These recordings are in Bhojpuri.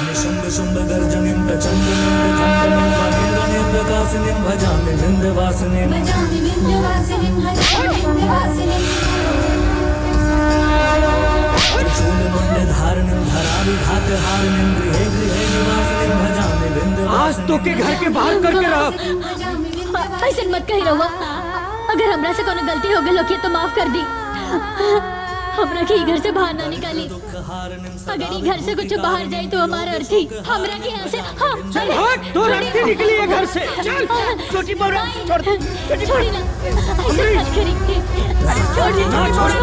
निशुम्भ शुम्भ गर्जनिं प्रचण्डं खण्डनं प्रकाशिनीं भजामि विन्ध्यवासिनीं त्रिशूलमण्डलधारिणीं धराविघातहारिणीं गृहे गृहे निवासिनीं भजामि विन्ध्यवासिनीं। आज तो के घर के बाहर करके रख। ऐसे मत कही रहुआ, अगर हमरा से कोनो गलती हो गई होगी तो माफ कर दी। हमरा के घर से बाहर ना निकाली। अगर ये घर से कुछ बाहर जाए तो हमारा अर्थी हमरा के यहाँ से चल हट, तो अर्थी निकली है घर से। चल छोटी बहू छोड़, छोड़ी ना, ऐसे मत करी। छोड़ी ना, छोड़ी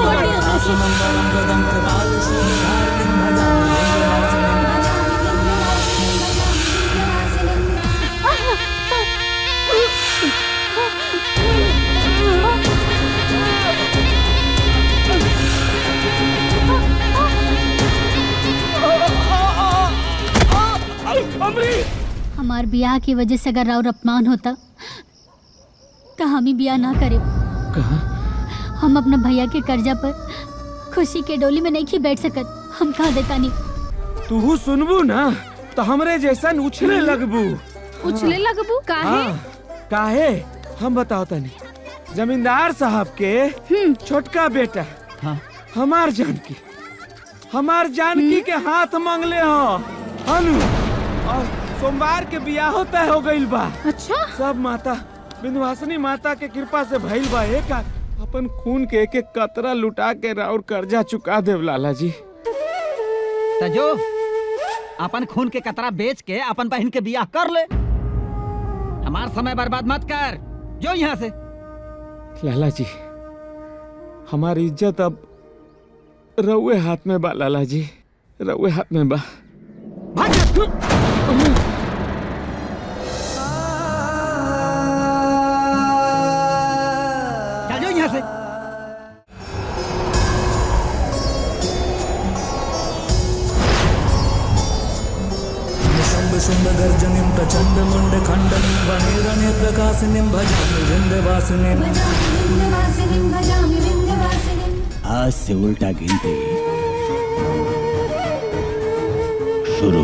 हमार ब्याह की वजह से अगर राउर अपमान होता तो हम ही ब्याह ना करे। हम अपना भैया के कर्जा पर खुशी के डोली में नहीं बैठ सकत। हम कहा देता नहीं। तू सुनबू ना तो हमरे जैसन उछले लगबू। उछले लगबू काहे? काहे हम बताओ तनी। जमींदार साहब के छोटका बेटा हमार जानकी के हाथ मांगले हो हनु, और सोमवार के बियाह तय हो गइल बा। अच्छा, सब माता विंध्यवासिनी माता के कृपा से भइल बा। एक अपन खून के एक कतरा लुटा के राउर कर्जा चुका देव लाला जी। तजो अपन खून के कतरा बेच के अपन बहन के बियाह कर ले। हमार समय बर्बाद मत कर, जो यहाँ से। लाला जी हमारी इज्जत अब रउए हाथ में बा। लाला जी रउए हाथ में बा। चल जाओ यहाँ से। निशुम्भ शुम्भ गर्जनिं प्रचण्डमुण्ड खण्डनं वने रणे प्रकाशिनीं भजामि विन्ध्यवासिनीं। आज से उल्टा गिनती शुरू।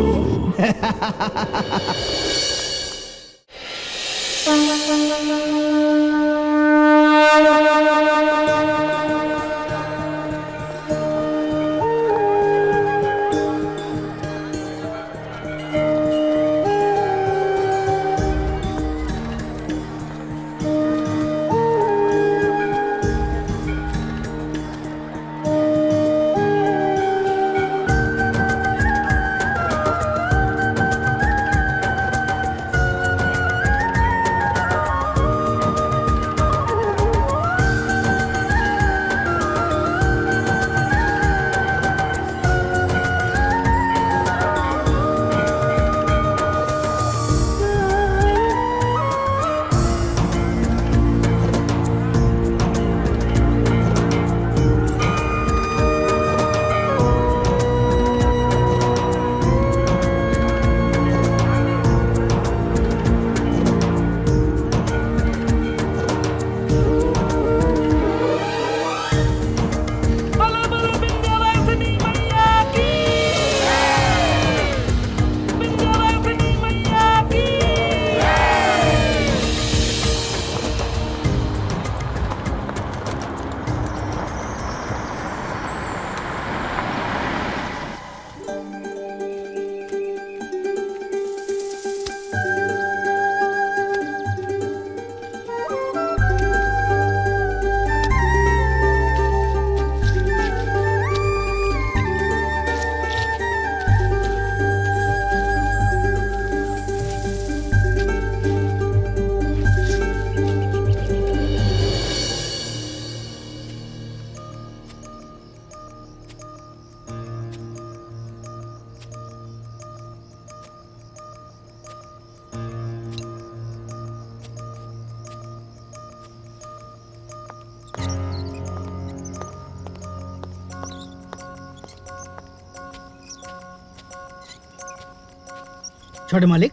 छोटे मालिक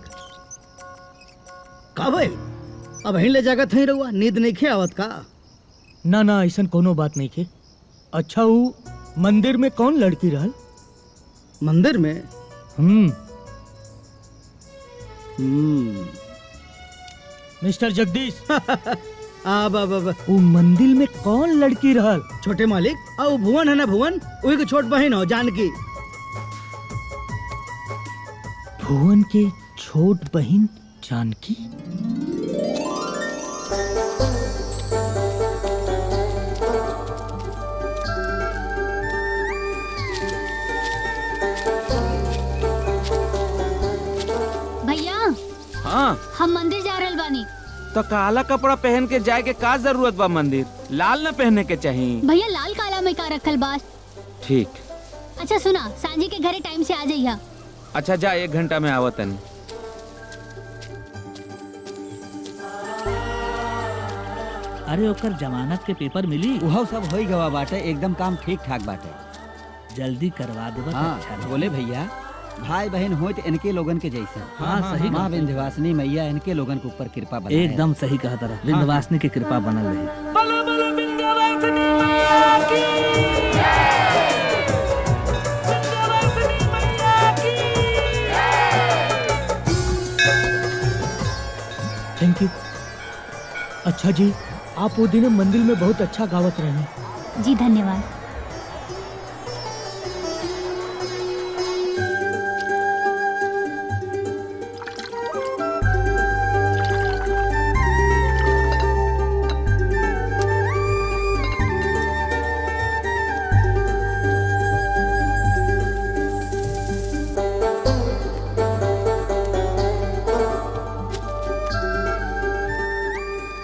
का भाई अब हिन ले जाकर थई रहुआ नींद नहीं खे आवत का? ना ना ऐसा कोनो बात नहीं के। अच्छा वो मंदिर में कौन लड़की रहल? मंदिर में मिस्टर जगदीश अब वो मंदिर में कौन लड़की रहल? छोटे मालिक आ वो भुवन है ना, भुवन वही के छोट बहन हो जानकी। भुवन के छोट बहन जानकी। भैया हाँ हम मंदिर जा रहल बानी। तो काला कपड़ा पहन के जाए के का जरूरत बा मंदिर? लाल न पहने के चाहिए। भैया लाल काला में का रखल बा? ठीक। अच्छा सुना, सांझी के घरे टाइम से आ जाइया। अच्छा जा, 1 घंटा में आवतन। अरे ओकर जमानत के पेपर मिली? वह सब हो गवा बाटे, एकदम काम ठीक ठाक बाटे। जल्दी करवा देबा तो अच्छा हाँ रही। बोले भैया, भाई बहन हो तो इनके लोगन के जैसे। हाँ, सही माँ कहा। विंध्यवासिनी मैया इनके लोगन के ऊपर कृपा बनाए। एकदम सही कहा तारा। विंध्यवासिनी की कृपा बनल रही। Thank you. अच्छा जी, आप वो दिन मंदिर में बहुत अच्छा गावत रहे। जी धन्यवाद।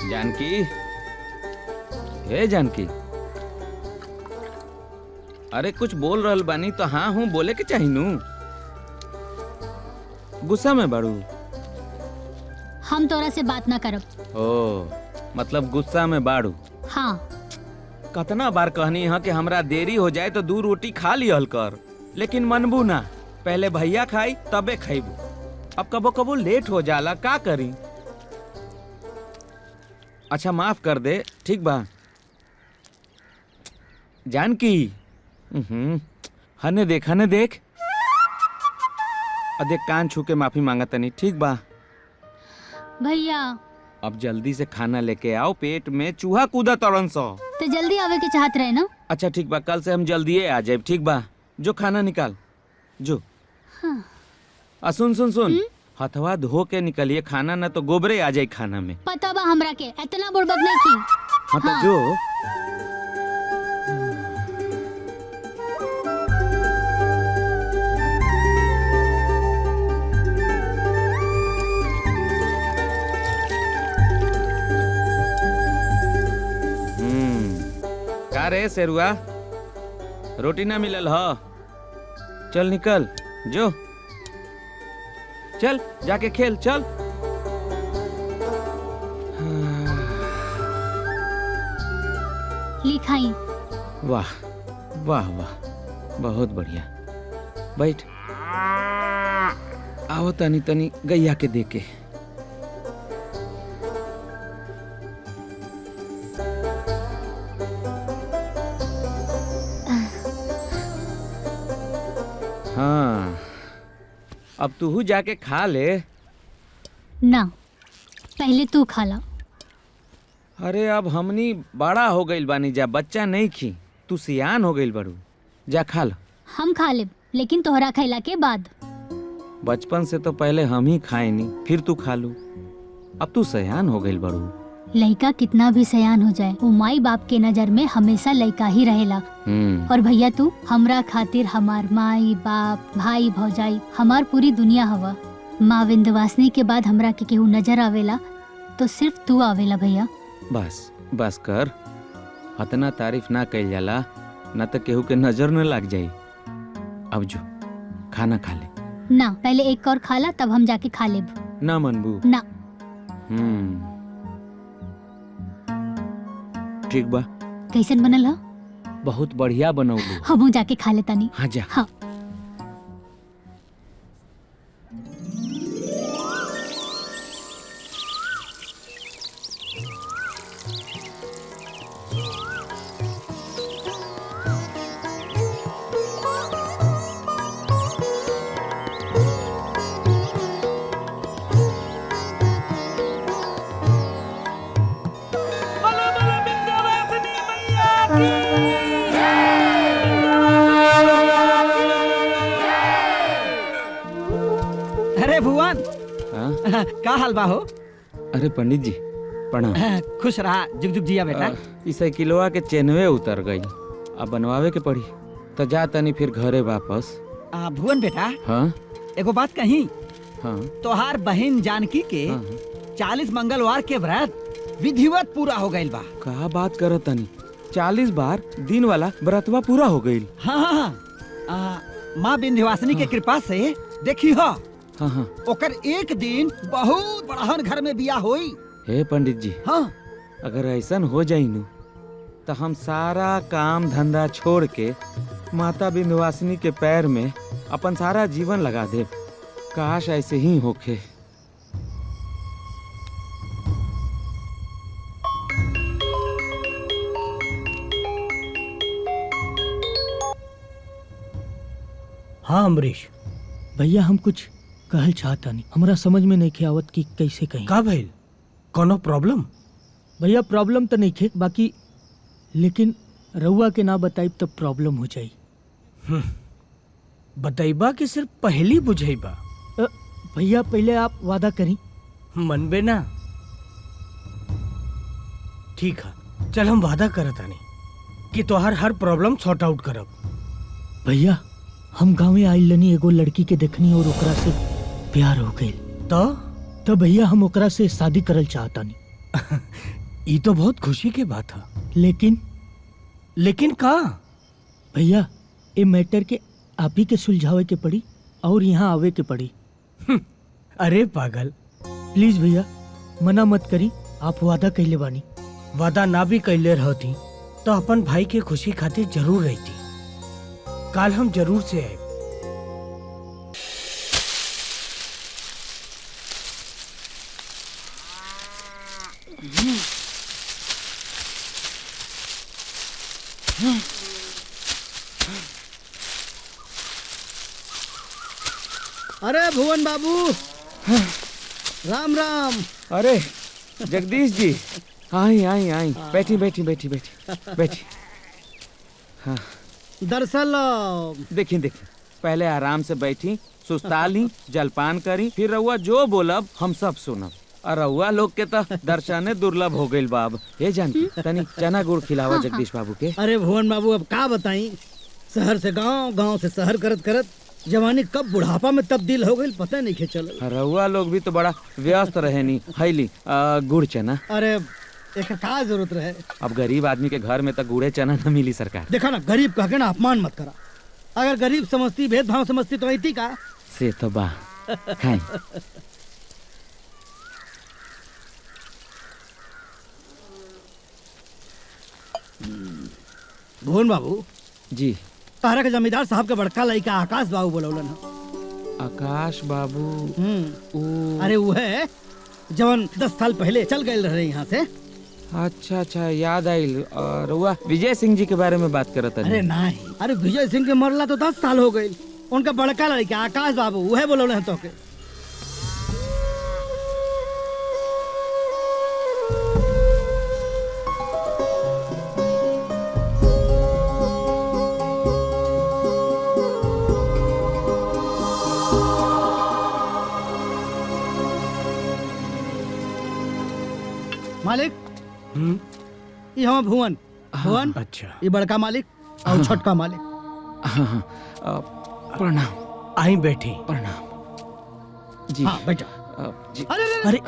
जानकी, हे जानकी, अरे कुछ बोल रहल बानी तो हाँ हूँ बोले के चाही नू। गुस्सा में बाड़ू? हम तोरा से बात ना करब। ओ मतलब गुस्सा में बाड़ू। हाँ कतना बार कहनी है कि हमरा देरी हो जाए तो 2 रोटी खा लिहल कर, लेकिन मनबू ना। पहले भैया खाई तबे खाइबू। अब कबो कबो लेट हो जाला, का करी? अच्छा माफ कर दे, ठीक बा? जानकी, हने देख, हने देख। देख, कान छू के माफी मांगा तनी, ठीक बा? भैया अब जल्दी से खाना लेके आओ, पेट में चूहा कूदा तड़न सो। तो जल्दी आवे के चाहत रहे ना। अच्छा ठीक बा, कल से हम जल्दी आ जाए, ठीक बा? जो खाना निकाल जो। हाँ। सुन सुन सुन, हथवा धो के निकलिए खाना, ना तो गोबरे आ जाए खाना में। पता बा हमरा के, इतना बुड़बक नहीं की। हाँ तो हाँ। जो। का रे सेरुआ, रोटी ना मिलल ह? चल निकल जो, चल जाके खेल चल। लिखाई। वाह वाह वाह, बहुत बढ़िया। बैठ, आओ तनी तनी गैया के देके। हाँ, अब तू जाके खा ले। ना, पहले तू खा ला। अरे अब हमनी बड़ा हो गइल बानी जा, बच्चा नहीं खी। तू सियान हो गइल बड़ू, जा खा लो। हम खा लेब, लेकिन तोहरा खैला के बाद। बचपन से तो पहले हम ही खाए नहीं, फिर तू खा लू। अब तू सयान हो गइल बड़ू। लड़का कितना भी सयान हो जाए, वो माई बाप के नजर में हमेशा लड़का ही रहेला। और भैया तू हमरा खातिर हमार माई बाप भाई भौजाई हमार पूरी दुनिया हवा। माँ विंध्यवासिनी के बाद हमरा के केहू नजर आवेला तो सिर्फ तू आवेला भैया। बस बस कर, इतना तारीफ ना कइल जाला, ना तो केहू के नजर न लग जाई। अब जो खाना खा ले। ना, पहले एक और खा ला, तब हम जाके खा लेब। ना मनबू? ना। ठीक बा। कैसन बनल ह? बहुत बढ़िया बनौलू। हमहू जाके खा लेता नहीं। हाँ जा। हाँ। अरे भुवन हाँ? का हाल बा हो? अरे पंडित जी प्रणाम। खुश रहा, जुग जुग जिया बेटा। इस साइकिलवा के चेनवे उतर गई, अब बनवावे के पड़ी, तो जा तनी फिर घरे वापस। भुवन बेटा, हाँ एगो बात कही, हाँ तोहार बहन जानकी के हाँ। 40 मंगलवार के व्रत विधिवत पूरा हो गइल बा। का बात करत तनी, 40 बार दिन वाला व्रतवा पूरा हो गई। हाँ हाँ हाँ, माँ विंध्यवासिनी के कृपा से देखी हो, हाँ हाँ। ओकर एक दिन बहुत बड़हन घर में बिया होई। हे पंडित जी, हाँ अगर ऐसन हो जाई नु तो हम सारा काम धंधा छोड़ के माता विंध्यवासिनी के पैर में अपन सारा जीवन लगा दे। काश ऐसे ही होखे। हाँ अमरीश भैया, हम कुछ कहल चाहता नहीं, हमरा समझ में नहीं खे आवत कि कैसे कहीं। का भइल? कोनो प्रॉब्लम? भैया प्रॉब्लम तो नहीं खे, बाकी लेकिन रउआ के ना बताइब तो प्रॉब्लम हो जाई। बतैबा कि सिर्फ पहली बुझैबा? भैया पहले आप वादा करी। मनबे ना? ठीक है, चल हम वादा करत आनी कि तोहार हर प्रॉब्लम सॉर्ट आउट करब। हम गाँव आइल लनी, एगो लड़की के देखनी और ओकरा से प्यार हो गई। तो भैया हम ओकरा से शादी करल चाहतानी। ये तो बहुत खुशी के बात है। लेकिन का? भैया ये मैटर के आप ही के सुलझावे के पड़ी और यहाँ आवे के पड़ी। अरे पागल, प्लीज भैया मना मत करी, आप वादा कैले बानी। वादा ना भी कैले रहती तो अपन भाई के खुशी खातिर जरूर रहती। काल हम जरूर से आए। अरे भुवन बाबू, राम राम। अरे जगदीश जी, आई आई आई, बैठी बैठी बैठी बैठी बैठी। हाँ दरअसल देखी देखी, पहले आराम से बैठी, सुस्ता ली, जलपान करी, फिर रउआ जो बोलब हम सब सुनब। और रउआ लोग के तो दर्शने दुर्लभ हो गइल बाब। ये जानकी तनी चना गुड़ खिलावा जगदीश बाबू के। अरे भुवन बाबू, अब का बताई, शहर से गांव, गांव से शहर करत करत जवानी कब बुढ़ापा में तब्दील हो गई पता नहीं के चल। रउआ लोग भी तो बड़ा व्यस्त रहे नी। हैली गुड़ चना। अरे एक का जरूरत रहे, अब गरीब आदमी के घर में तो गुड़े चना न मिली सरकार। देखा ना, गरीब कह के ना अपमान मत करा। अगर गरीब समझती, भेदभाव समझती तो ऐती का से तो बा। खाई। भुवन बाबू जी। तारा के जमींदार साहब के बड़का लड़का आकाश बाबू बोलौलन ह। आकाश बाबू? अरे वो है जवन 10 साल पहले चल गए रहे यहाँ से। अच्छा अच्छा, याद आइल। और वह विजय सिंह जी के बारे में बात करत है। अरे नहीं, अरे विजय सिंह के मरला तो 10 साल हो गए। उनका बड़का लड़का आकाश बाबू वह बोलौले हैं तो के। मालिक, ये हम भुवन। भुवन, अच्छा। ये बड़का मालिक और छोटका मालिक। प्रणाम। आई बैठी। प्रणाम जी। हाँ बैठो। जी। अरे अरे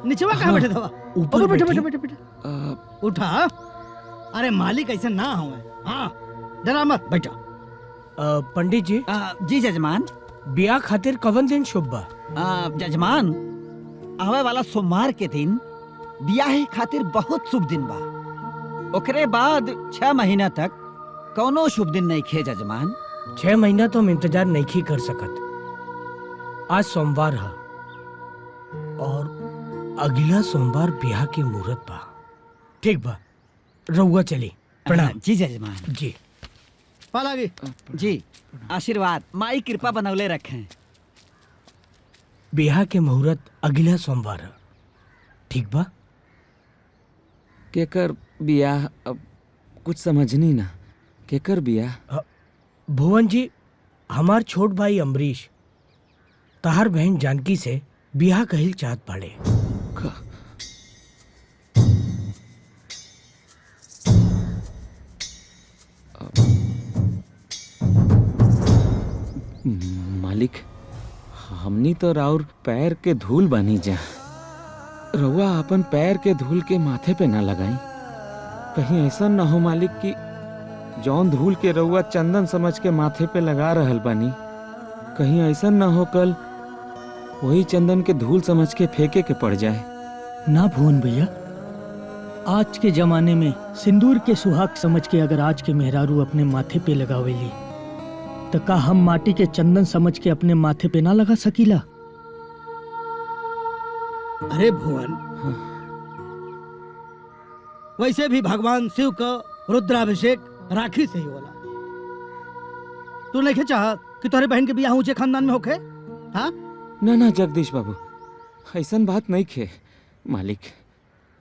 नीचेवा कहाँ बैठे था? ऊपर बैठो बैठी। बैठो बैठो बैठो। उठा। अरे मालिक ऐसे ना हो। हाँ डरा मत, बैठो। पंडित जी। जी जजमान। ब्याह खातिर कवन दिन शुभ बा? जजमान, आवे वाला सोमवार के दिन ब्याह खातिर बहुत शुभ दिन बा। ओकरे बाद 6 महीना तक कौनो शुभ दिन नहीं खे जजमान। 6 महीना तो हम इंतजार नहीं कर सकत। आज सोमवार है और अगला सोमवार ब्याह के मुहूर्त बा। ठीक बा, रउआ चली। प्रणाम। जी जजमान। जी। पालागी। जी आशीर्वाद, माई कृपा बनौले रखें। ब्याह के मुहूर्त अगला सोमवार है, ठीक बा? केकर बियाह? अब कुछ समझनी ना। केकर बियाह? भुवन जी, हमार छोट भाई अमरीश तहार बहन जानकी से बियाह कहिल चाहत बाड़े। मालिक, हमनी तो राउर पैर के धूल बनी जा। रउआ अपन पैर के धूल के माथे पे ना लगाई। कहीं ऐसा ना हो मालिक कि जौन धूल के रउआ चंदन समझ के माथे पे लगा रहल बानी, कहीं ऐसा ना हो कल वही चंदन के धूल समझ के फेंके के पड़ जाए। ना भुवन भैया, आज के जमाने में सिंदूर के सुहाग समझ के अगर आज के मेहरारू अपने माथे पे लगावेली तो का हम माटी के चंदन समझ के अपने माथे पे ना लगा सकीला? अरे भुवन, वैसे भी भगवान शिव का रुद्राभिषेक राखी से ही होला। तू नहीं चाह कि तुम्हारी बहन के बियाह ऊंचे खानदान में होके? हाँ ना ना जगदीश बाबू, ऐसन बात नहीं खे मालिक।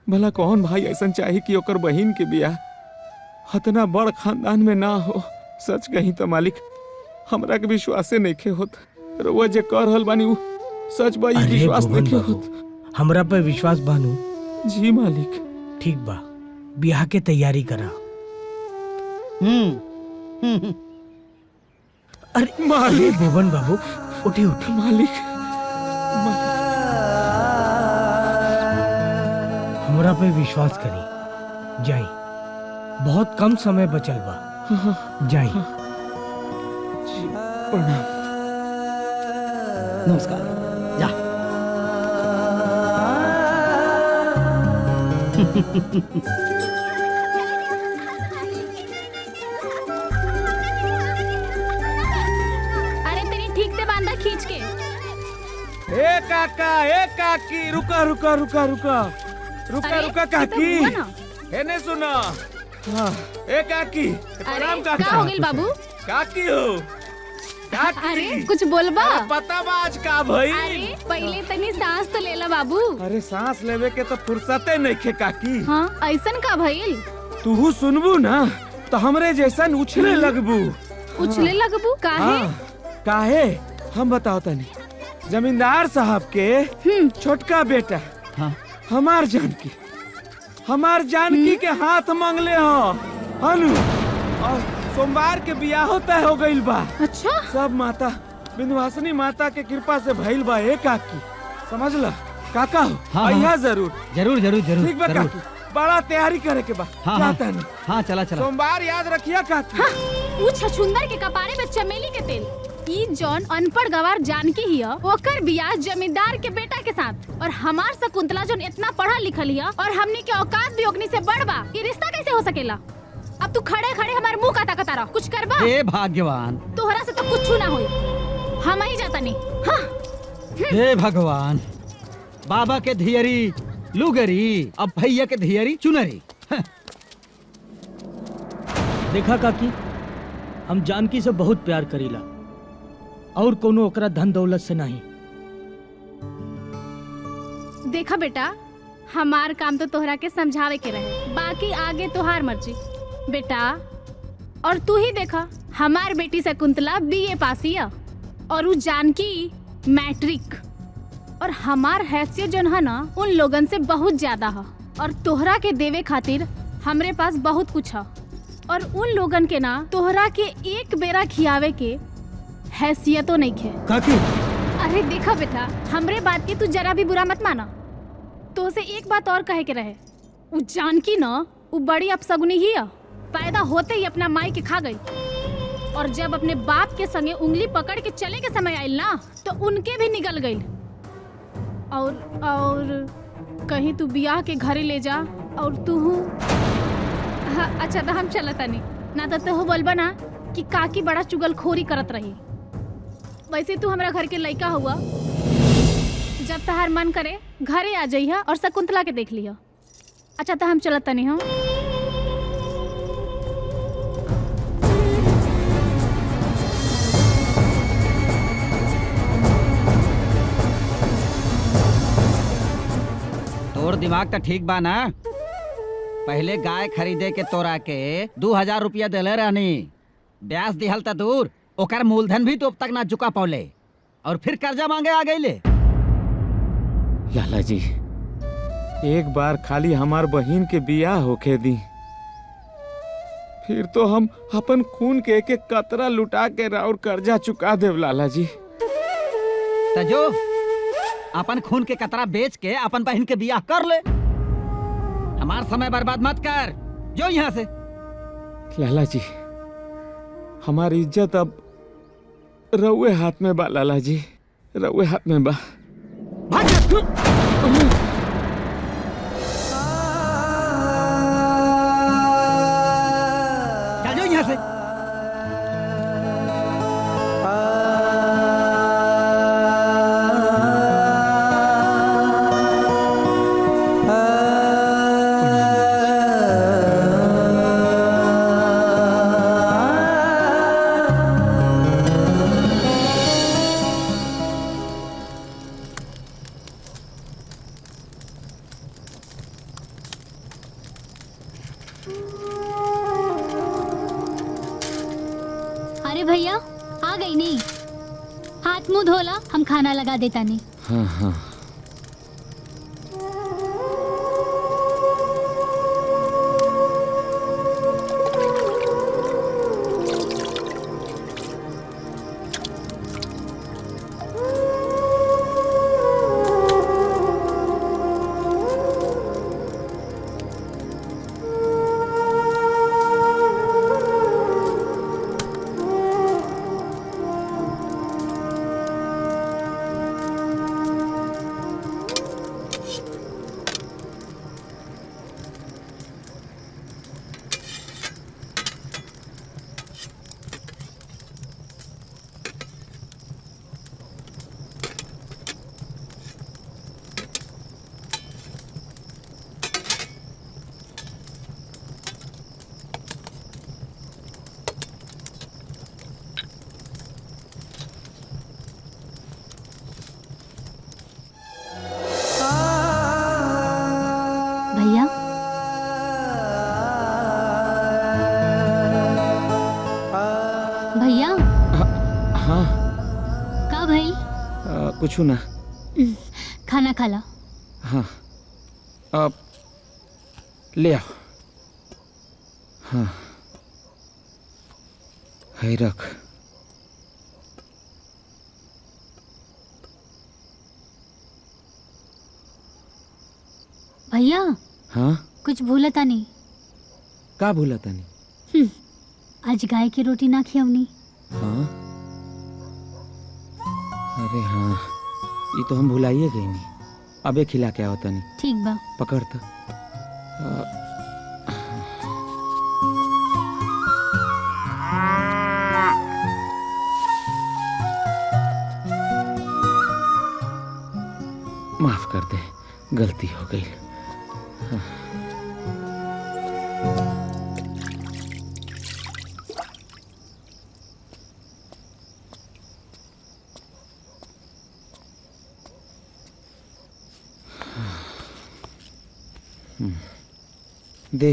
भला कौन भाई ऐसन चाहे कि ओकर बहन के बियाह इतना बड़ खानदान में ना हो। सच कहीं तो मालिक, हमरा के विश्वासे नहीं खे होत। रउआ जे कह रहल बानी उ सच बा, ई विश्वास नहीं खे होत। हमरा पे विश्वास बानू? जी मालिक। ठीक बा, बियाह के तैयारी करा। अरे मालिक, भुवन बाबू उठी उठी। मालिक, हमरा पे विश्वास करी। जाई, बहुत कम समय बचल बा। जाई। प्रणाम। नमस्कार। जा। अरे तेरी ठीक से बांधा खींच के। ए काका, ए काकी, रुका रुका रुका रुका रुका अरे, रुका ये तो काकी, हुआ ना। एने सुना। हाँ, ए काकी, प्रणाम का काका। हो गेल बाबू? काकी हो? काकी। अरे कुछ बोलबा? अरे पता बा आज का भई? अरे पहले तनी सांस तो लेला बाबू। अरे सांस लेवे के तो फुर्सते नहीं खे काकी। हाँ ऐसन का भइल? तू सुनबू ना तो हमरे जैसन उछले लगबू। उछले लगबू? काहे? काहे हम बताओ तनी। जमींदार साहब के छोटका बेटा हमार जानकी के हाथ मांगले हो हनु, और सोमवार के बियाह तय हो गइल बा। अच्छा, सब माता विंध्यवासिनी माता के कृपा से भइल बा। ए काकी समझ ला काका हो। हाँ, जरूर जरूर जरूर जरूर ठीक बा जरूर। काकी, बड़ा तैयारी करे के बा। हाँ, जाता नहीं। हाँ चला चला। सोमवार याद रखिया काकी। हाँ, ऊ छछुंदर के कपारे में चमेली के तेल। ई जॉन अनपढ़ गवार जानकी हिया, ओकर बियाह जमींदार के बेटा के साथ। और हमार शकुंतला जॉन इतना पढ़ा लिखल हिया और हमनी के औकात भी ओकनी से बढ़ बा। ये रिश्ता कैसे हो सकेला? अब तू खड़े खड़े हमारे मुंह काता काता रह, कुछ करबा? हे भाग्यवान, तोहरा से तो कुछ ना होई। हम ही जाता नहीं। हाँ। हे भगवान, बाबा के धियरी लुगरी, अब भैया के धियरी चुनरी। देखा काकी, हम जानकी से बहुत प्यार करीला और कोनो ओकरा धन दौलत से नहीं। देखा बेटा, हमार काम तो तोहरा के समझावे के रहे, बाकी आगे तोहार मर्जी बेटा। और तू ही देखा, हमार बेटी शकुंतला बीए पास हिया और उ जानकी मैट्रिक। और हमार हैसियत जन है ना उन लोगन से बहुत ज्यादा है। और तोहरा के देवे खातिर हमरे पास बहुत कुछ है। और उन लोगन के ना तोहरा के एक बेरा खियावे के हैसियतो नहीं खे। काकी, अरे देखा बेटा, हमरे बात की तू जरा भी बुरा मत माना। तो उसे एक बात और कहे के रहे, उ जानकी ना उ बड़ी अपसगुनी ही है। पैदा होते ही अपना माई के खा गई। और जब अपने बाप के संगे उंगली पकड़ के चले के समय आयल ना तो उनके भी निकल गई। और कहीं तू बियाह के घरे ले जा और तू। हाँ, अच्छा तो हम चलता नहीं ना तो तू बोलबा ना कि काकी बड़ा चुगलखोरी करत रही। वैसे तू हमरा घर के लड़का हुआ, जब तहार मन करे घरे आ जाइहा और शकुंतला के देख लिया। अच्छा तो हम चलत नहीं। हाँ तोर दिमाग तो ठीक बा ना? पहले गाय खरीदे के तोरा के 2000 रुपया दिले रहनी, ब्याज दिहल त दूर, ओकर मूलधन भी तो अब तक ना चुका पौले। और फिर कर्जा मांगे आ गई ले। लाला जी, एक बार खाली हमार बहिन के बियाह होके दी, फिर तो हम अपन खून के एक एक कतरा लुटा के और कर्जा चुका देव लाला जी। तजो अपन खून के कतरा बेच के अपन बहन के बियाह कर ले। हमार समय बर्बाद मत कर, जो यहाँ से। लाला जी, हमारी इज्जत अब रउए हाथ में बा लाला जी, रउए हाथ में बा। चल जाओ यहाँ से। अरे भैया आ गई नहीं, हाथ मुंह धोला, हम खाना लगा देता नहीं। हाँ हाँ। भैया भैया हाँ। का भाई? कुछ ना। खाना खा ला। हाँ अब ले आओ। हाँ है रख। भैया हाँ कुछ भूलता नहीं? का भूला तनी? आज गाय की रोटी ना खियवनी। हाँ अरे हाँ, ये तो हम भुलाइए गई नहीं। अबे खिला के आओ तनी। ठीक बा। पकड़ तो। माफ कर दे, गलती हो गई। हाँ। दे।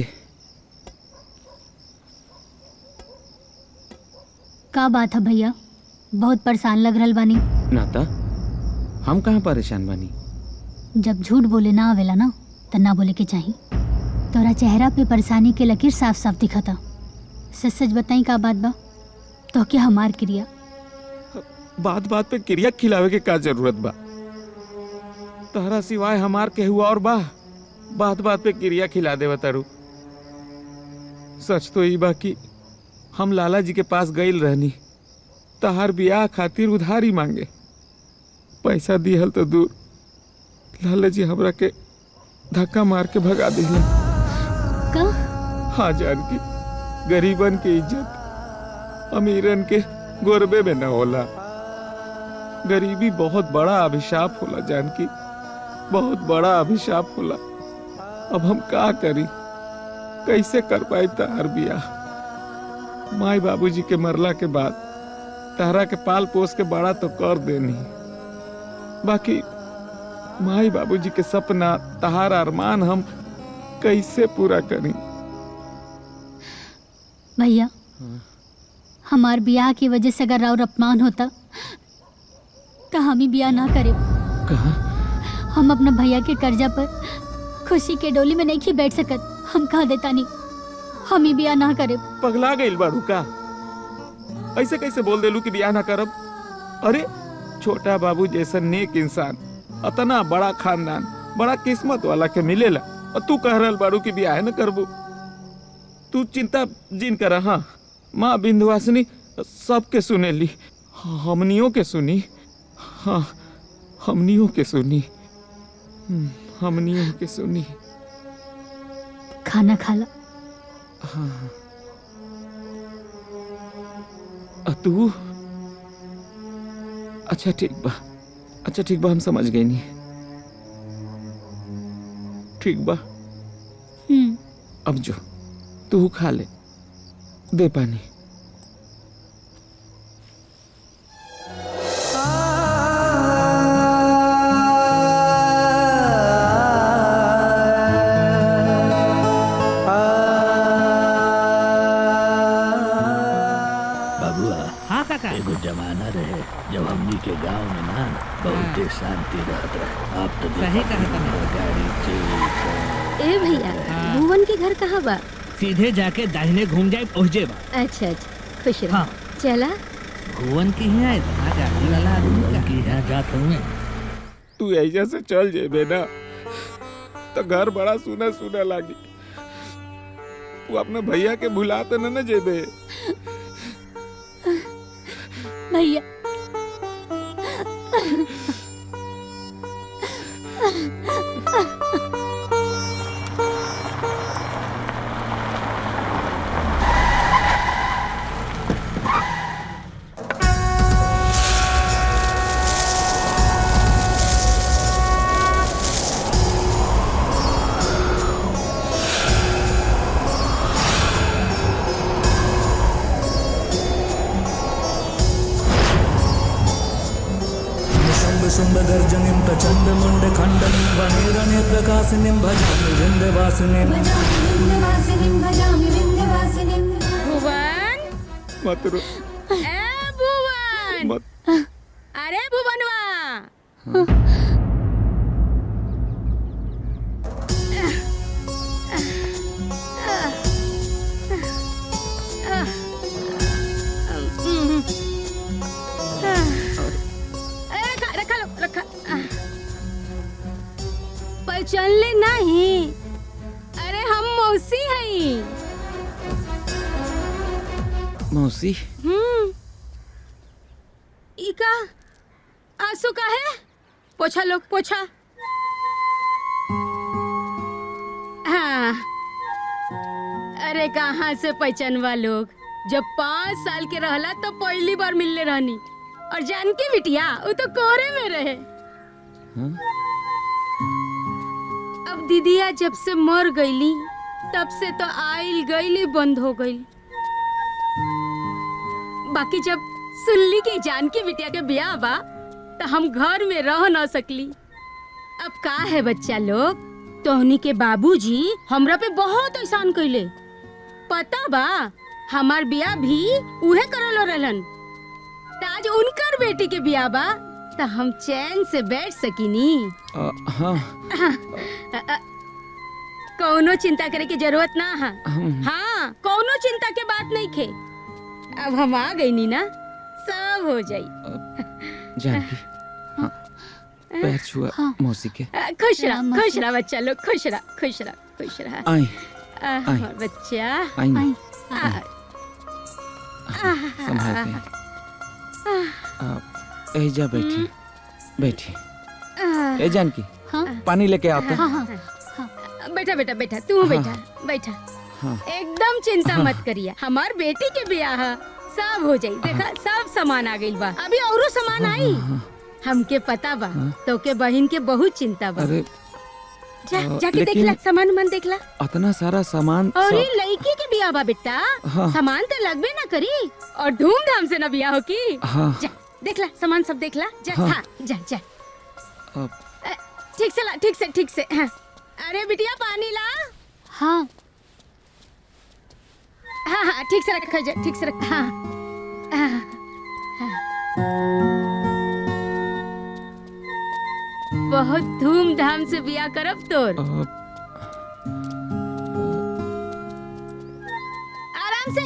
का बात है भैया, बहुत परेशान लग रहल बानी। नाता हम कहाँ परेशान बानी? जब झूठ बोले ना आवेला ना त ना बोले के चाही। तोरा चेहरा पे परेशानी के लकीर साफ साफ दिखता। सच सच बताई का बात बा? तो क्या हमार क्रिया? बात बात पे क्रिया खिलावे के का जरूरत बा? तहरा सिवाय हमार केहू और बा? बात बात पे क्रिया खिला देवा तारू। सच तो ई बा कि हम लाला जी के पास गईल रहनी, तहार बियाह खातिर उधारी मांगे। पैसा दिहल तो दूर, लाला जी हमरा के धक्का मार के भगा दिले। का? हाँ जानकी, गरीबन के इज्जत अमीरन के गोरबे में न होला। गरीबी बहुत बड़ा अभिशाप होला जानकी, बहुत बड़ा अभिशाप होला। अब हम का करी, कैसे कर पाई तहार बियाह? माई बाबूजी के मरला के बाद तहरा के पाल पोस के बड़ा तो कर देनी, बाकी माई बाबूजी के सपना, तहार अरमान हम कैसे पूरा करी? भैया हमार बियाह की वजह से अगर और अपमान होता तो हम ही बिया ना करे। कहा हम अपना भैया के कर्जा पर खुशी के डोली में नहीं बैठ सकत। हम कहा देता नहीं, हम ही बिया ना करे। पगला गइल बाड़ू का? ऐसे कैसे बोल देलू कि बियाह ना करब? अरे छोटा बाबू जैसा नेक इंसान, अतना बड़ा खानदान, बड़ा किस्मत वाला के मिलेला, और तू कह रहल बाड़ू कि बियाह न करबू। तू चिंता जिन कर। हाँ, माँ बिंदवासिनी सबके सुनेली, हमनियों के सुनी। हाँ, हमनियों के सुनी, हमनियों के सुनी। खाना खाला। हाँ। तू अच्छा ठीक बा, अच्छा ठीक बा, हम समझ गए नहीं। ठीक बा, अब जो तू खा ले, दे पानी। हाँ काका, एगो जमाना रहे जब हमनी के गांव में ना बहुत शांति रहत रहे। अब तो सही कहा गाड़ी से ए भैया, भुवन के घर कहाँ बा? सीधे जाके दाहिने घूम जाए पहुँचे बा। अच्छा अच्छा, खुश रह। हाँ। चला। भुवन की है इतना गाड़ी वाला आदमी की यहाँ जात हूँ। तू ऐजा से चल जेबे ना तो घर बड़ा सुना सुना लागी। तू अपने भैया के भुला तो न जेबे। भैया शुम्भगर्जनिं प्रचण्डमुण्डखण्डनं वनेरनेत्रकासिनीं भजामि विन्ध्यवासिनीं। भुवन, मत रो, ए भुवन, मत। अरे भुवनवा, चलने नहीं। अरे हम मौसी हैं। मौसी? इका आंसू का है? पोछा लोग, पोछा। हाँ, अरे कहाँ से पहचानवा लोग? जब 5 साल के रहला तो पहली बार मिलने रहनी, और जानकी बिटिया वो तो कोहरे में रहे। हाँ? अब दीदिया जब से मर गईली तब से तो आइल गईली बंद हो गई। बाकी जब सुनली कि जानकी बिटिया के ब्याह बा तो हम घर में रह न सकली। अब का है बच्चा लोग, तोहनी के बाबूजी हमरा पे बहुत एहसान कइले। पता बा हमार ब्याह भी उहे करलो रहलन। आज उनकर बेटी के ब्याह बा तो हम चैन से बैठ सकीनी। हाँ। कौनो चिंता करे की जरूरत ना है। हाँ, कौनो चिंता के बात नहीं खे। अब हम आ गई नी ना, सब हो जाई। जानकी, हाँ, पैर छुआ मौसी के। खुश रह बच्चा लोग, खुश रह, खुश रह, खुश रह। आई, बच्चा आई, संभाल के। एजा बैठी, बैठी। ए जानकी, पानी लेके आओ तो। बैठा बेटा, बैठा, तू बैठा, बैठा। एकदम चिंता मत करिए, हमार बेटी के ब्याह सब हो जाई। देखा सब सामान आ गइल बा, अभी औरो सामान आई। हमके पता बा तो के बहन के बहुत चिंता बा। जाके देखला, सामान मन देखला। इतना सारा सामान। और ये लड़की के ब्याह बा बेटा, सामान तो लगबे ना करी, और धूमधाम से ना ब्याह हो की। जा देखला, सामान सब देखला। जा, हाँ, जा जा। ठीक से ला, ठीक से, ठीक से। हाँ। अरे बिटिया पानी ला। हाँ हाँ हाँ, ठीक से रखा जा, ठीक से रखा। हाँ, हाँ, हाँ। बहुत धूमधाम से बिया करब तोर। आराम से।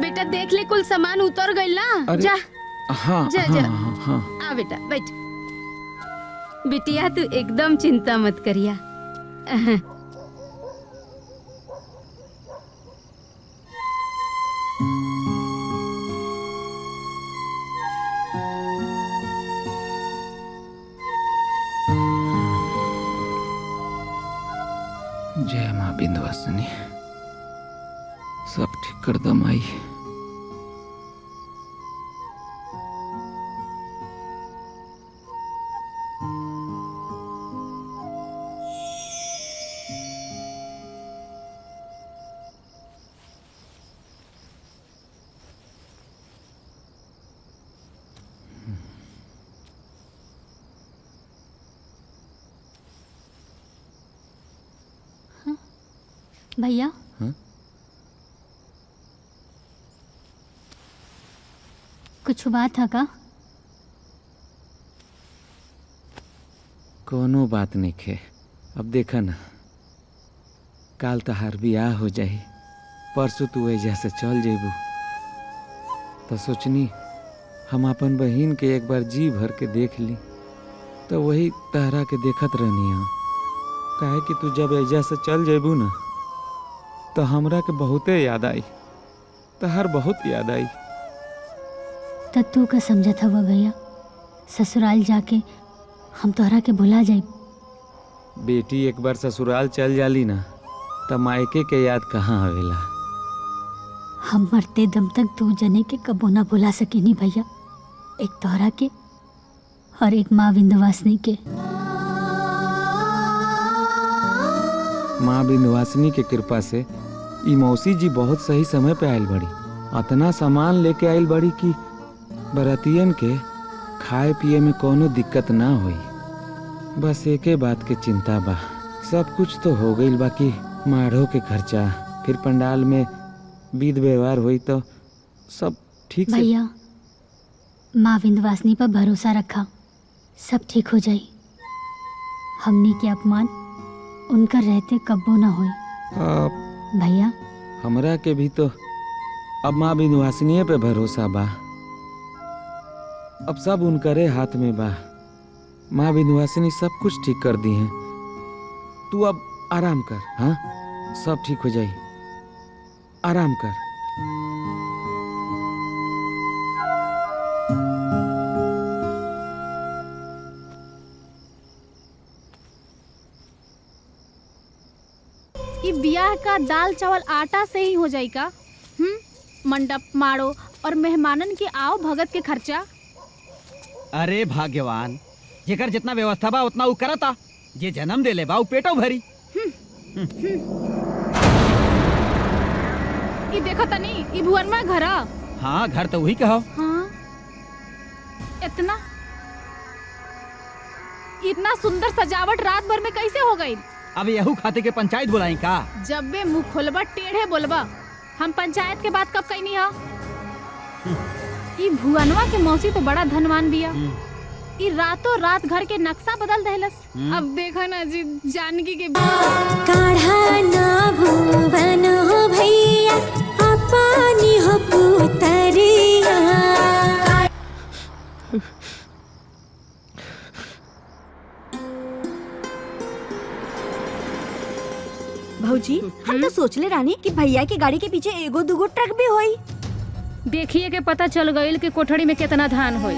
बेटा देख ले कुल सामान उतर गइल ना। जा हाँ जा हाँ, जा। हाँ, हाँ। आ बेटा बैठ। बिटिया तू एकदम चिंता मत करिया। जय माँ बिंदवासिनी, सब ठीक कर दो माई। भैया हाँ? कुछ बात है का? कोनो बात नहीं खे। अब देखा ना, काल तहार बियाह हो जाही, परसों तू एजा से चल जेबू, तो सोचनी हम अपन बहिन के एक बार जी भर के देख ली, तो वही तहरा के देखत रहनी है। काहे कि तू जब एजा से चल जेबू ना, तो हमरा के बहुते याद आई, तहर बहुत याद आई। तो तू का समझत हवा भैया, ससुराल जाके हम तोहरा के भुला जाई। बेटी एक बार ससुराल चल जाली ना, त मायके के याद कहाँ आवेला। हम मरते दम तक दू जने के कबो ना भुला सकेनी भैया, एक तोहरा के और एक माँ विंध्यवासिनी के। माँ विंध्यवासिनी के कृपा से ई मौसी जी बहुत सही समय पे आयल बड़ी। अतना सामान लेके आयल बड़ी कि बरातियन के खाए पिए में कोनो दिक्कत ना होई। बस एके बात के चिंता बा, सब कुछ तो हो गईल, बाकी माढ़ो के खर्चा, फिर पंडाल में विध व्यवहार हुई तो सब ठीक से। भैया माँ विंध्यवासिनी पर भरोसा रखा, सब ठीक हो जाई। हमनी के अपमान उनका रहते कब्बो ना होई भैया। हमरा के भी तो अब माँ विंध्यवासिनी पे भरोसा बा, अब सब उनकरे हाथ में बा। माँ विंध्यवासिनी सब कुछ ठीक कर दी हैं। तू अब आराम कर, हाँ सब ठीक हो जाई, आराम कर। ये ब्याह का दाल चावल आटा से ही हो जाई का? मंडप माड़ो और मेहमानन के आओ भगत के खर्चा। अरे भाग्यवान, जेकर जितना व्यवस्था बा उतना उ करता, जे जन्म देले बा उ पेटो भरी। ये देखो तनी, ये भुवन में घर। हाँ घर तो वही कहो। हाँ इतना सुंदर सजावट रात भर में कैसे हो गई? अब यहू खाते के पंचायत बुलाई का? जब बे मुँह खोलबा टेढ़े बोलबा। हम पंचायत के बात कब कहनी है? ये भुवनवा के मौसी तो बड़ा धनवान बिया। ये रातों रात घर के नक्शा बदल देहलस। अब देखा ना जी, जानकी के काढ़ा ना भुवन हो भैया, अपनी हो पुतरिया। भौजी हम तो सोचले रानी कि भैया की गाड़ी के पीछे एगो दूगो ट्रक भी होई। देखिए के पता चल गईल कि कोठड़ी में कितना धान होई।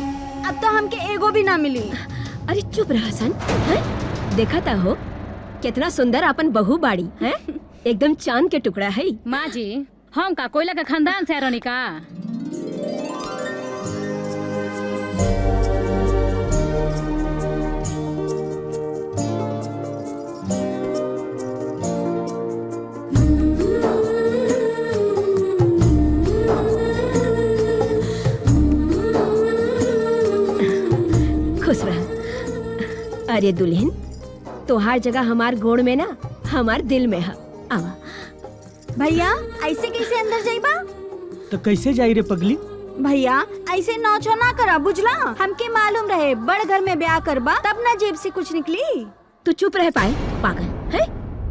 अब तो हमके एगो भी ना मिली। अरे चुप रह हसन, देखा ता हो कितना सुंदर अपन बहू बाड़ी है, एकदम चांद के टुकड़ा है। माँ जी हम का कोयला का खानदान से रहनी का? खुश रह। अरे दुल्हन, तोहार जगह हमार गोड़ में ना हमार दिल में है। आवा। भैया ऐसे कैसे अंदर जाइबा? तो कैसे जाई रे पगली? भैया ऐसे नौचो ना करा बुझला। हमके मालूम रहे बड़ घर में ब्याह करबा तब ना जेब से कुछ निकली। तू चुप रह पाए पागल है।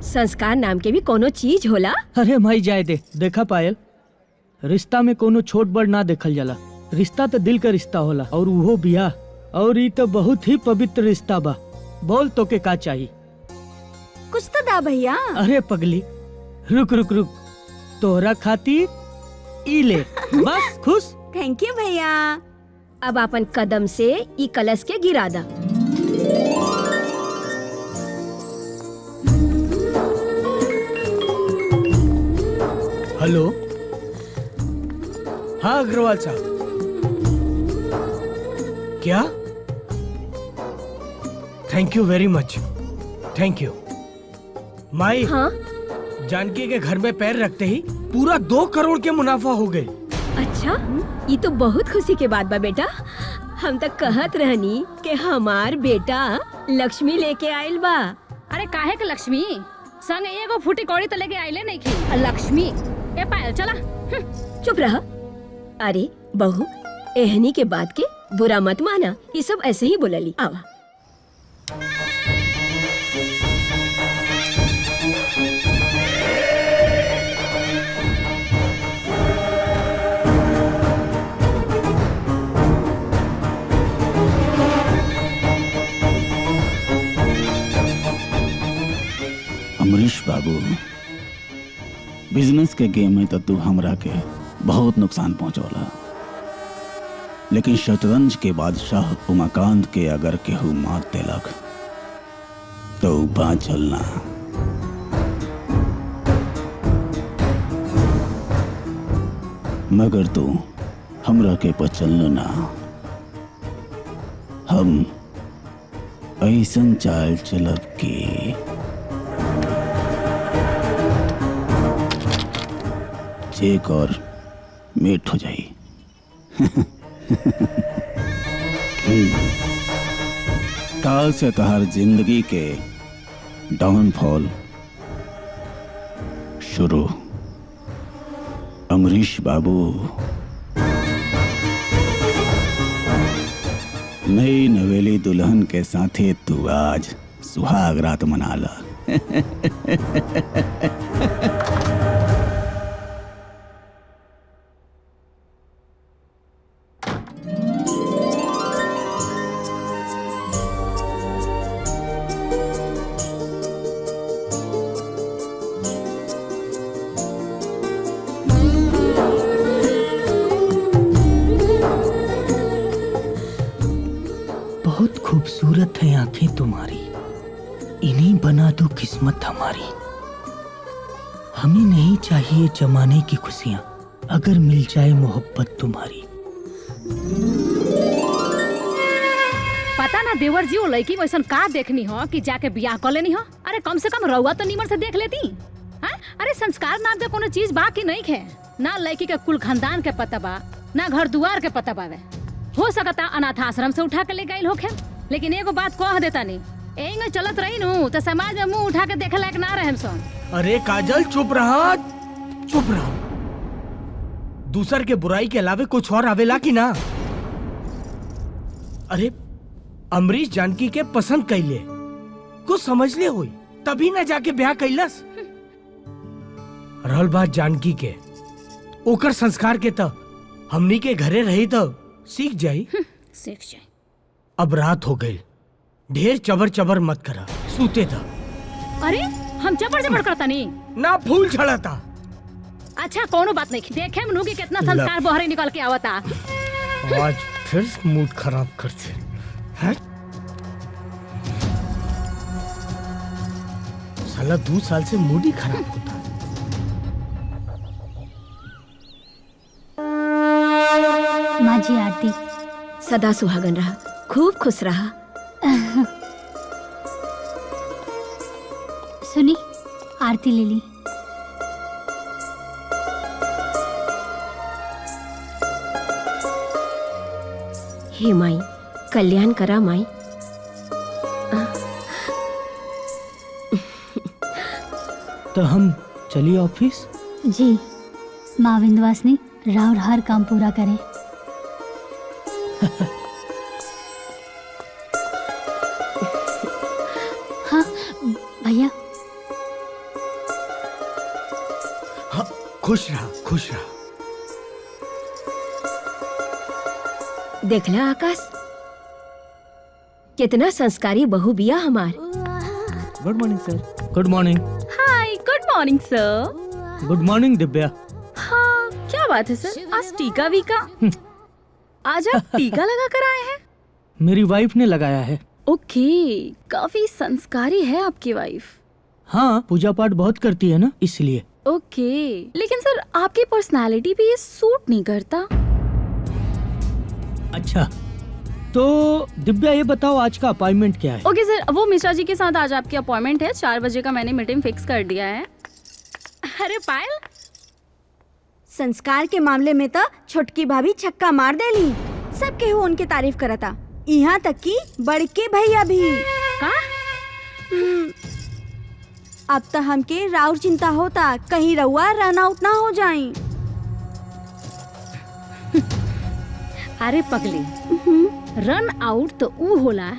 संस्कार नाम के भी कोनो चीज होला। अरे माई जाए दे। देखा पायल, रिश्ता में कोनो छोट बड़ ना देखल जाला। रिश्ता तो दिल का रिश्ता होला और वो बियाह, और ये तो बहुत ही पवित्र रिश्ता बा। बोल तो के का चाहिए? कुछ तो दा भैया। अरे पगली रुक रुक रुक, तोहरा खातिर ई ले, बस खुश। थैंक यू भैया। अब अपन कदम से ई कलश के गिरा दा। हेलो, हाँ अग्रवाल साहब। क्या? थैंक यू वेरी मच, थैंक यू। माई, हाँ? जानकी के घर में पैर रखते ही पूरा 2 करोड़ के मुनाफा हो गए। अच्छा, ये तो बहुत खुशी के बात बा बेटा। हम तक कहत रहनी कि हमार बेटा लक्ष्मी लेके आयल बा। अरे काहे के लक्ष्मी? संग एगो फूटी कौड़ी तो लेके आइले नहीं की। लक्ष्मी ए पायल चला। चुप रहा। अरे बहू, एहनी के बात के बुरा मत माना, ये सब ऐसे ही बोलली। आवा। अमरीश बाबू, बिजनेस के गेम में तो तू हमरा के बहुत नुकसान पहुंचौला, लेकिन शतरंज के बादशाह उमाकांत के अगर केहू मात देलक तो बाँचल ना। मगर तू हमरा के पचल ना। हम ऐसन चाल चलब के एक और मेट हो जाई। काल से तहार जिंदगी के डाउनफॉल शुरू। अमरीश बाबू, नई नवेली दुल्हन के साथे तू आज सुहाग रात मना ला। बहुत खूबसूरत है आंखें तुम्हारी, इन्हीं बना दो किस्मत हमारी। हमें नहीं चाहिए जमाने की खुशियां, अगर मिल जाए मोहब्बत तुम्हारी। पता ना देवर जी वो लड़की वैसन का देखनी हो कि जाके बियाह कर लेनी हो। अरे कम से कम रउआ तो नीमन से देख लेती। हाँ? अरे संस्कार नाम के कोनो चीज बा कि नहीं है? ना लड़की के कुल खानदान के पता बा, ना घर दुआर के पता बावे। हो सकता अनाथ आश्रम से उठा के ले गई होखे, लेकिन एगो बात कह देता नहीं, एंगे चलत रही नू तो समाज में मुंह उठा के देखे लायक ना रहे सन। अरे काजल चुप रहा, चुप रहा। दूसर के बुराई के अलावे कुछ और आवेला कि ना? अरे अमरीश जानकी के पसंद कैले, कुछ समझ ले हुई तभी ना जाके ब्याह कैलस। रहल बात जानकी के, ओकर संस्कार के तो हमनी के घरे रही तो सीख जाई। सीख जाई। अब रात हो गई, ढेर चबर चबर मत करा, सूते था। अरे हम चबर चबर करता नहीं ना, फूल छड़ाता। अच्छा कोनो बात नहीं, देखे मनु की कितना संस्कार बहरे निकल के आवता। आज फिर मूड खराब करते हैं। साला 2 साल से मूड ही खराब होता। माँ जी आरती। सदा सुहागन रहा, खूब खुश रहा। सुनी, आरती ले ली। हे माई, कल्याण करा माई। तो हम चलिए ऑफिस। जी, माँ विंध्यवासिनी राउर हर काम पूरा करे। हाँ भैया। हाँ, खुश रहा, खुश रहा। देखला आकाश, कितना संस्कारी बहू बिया हमार। Good morning sir. Good morning. Hi, good morning sir. Good morning Divya. हाँ, क्या बात है सर, आज टीका वीका? आज आप टीका लगा कर आए हैं? मेरी वाइफ ने लगाया है। ओके, काफी संस्कारी है आपकी वाइफ। हाँ, पूजा पाठ बहुत करती है ना, इसलिए। ओके, लेकिन सर आपकी पर्सनालिटी पे ये सूट नहीं करता। अच्छा, तो दिव्या ये बताओ आज का अपॉइंटमेंट क्या है? ओके सर, वो मिश्रा जी के साथ आज आपकी अपॉइंटमेंट है। 4 बजे का मैंने मीटिंग फिक्स कर दिया है। अरे पायल, संस्कार के मामले में तो छोटकी भाभी छक्का मार देली। सब केहू उनके तारीफ करता, यहाँ तक कि बड़के भैया भी। का? अब तो हमके राउर चिंता होता, कहीं रउआ रन आउट ना हो जाए। अरे पगली, रन आउट तो ऊ होला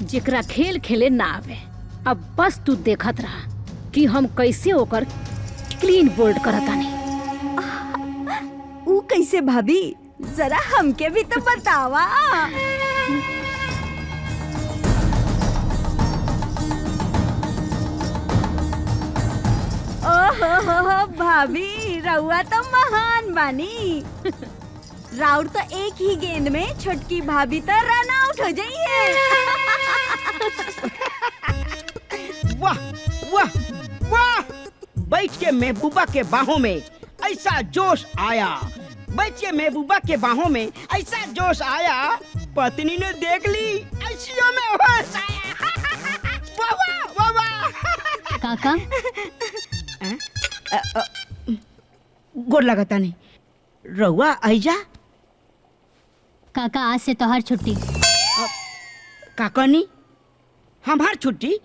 जेकरा खेल खेले ना आवे। अब बस तू देखत रहा कि हम कैसे ओकर क्लीन बोल्ड करतानी। ऊ कैसे भाभी, जरा हमके भी तो बतावा। ओहो भाभी, रउआ तो महान बानी। राउर तो एक ही गेंद में छोटकी भाभी तो रन आउट हो जाइए। वाह वाह वाह! बैठ के महबूबा के बाहों में ऐसा जोश आया, बैठ के महबूबा के बाहों में ऐसा जोश आया, पत्नी ने देख ली, ऐसियों में होश आया। वाह वाह वाह वाह! काका गोर लगता नहीं रउआ आइजा। काका, आज से तोहर छुट्टी। काकनी हमार छुट्टी?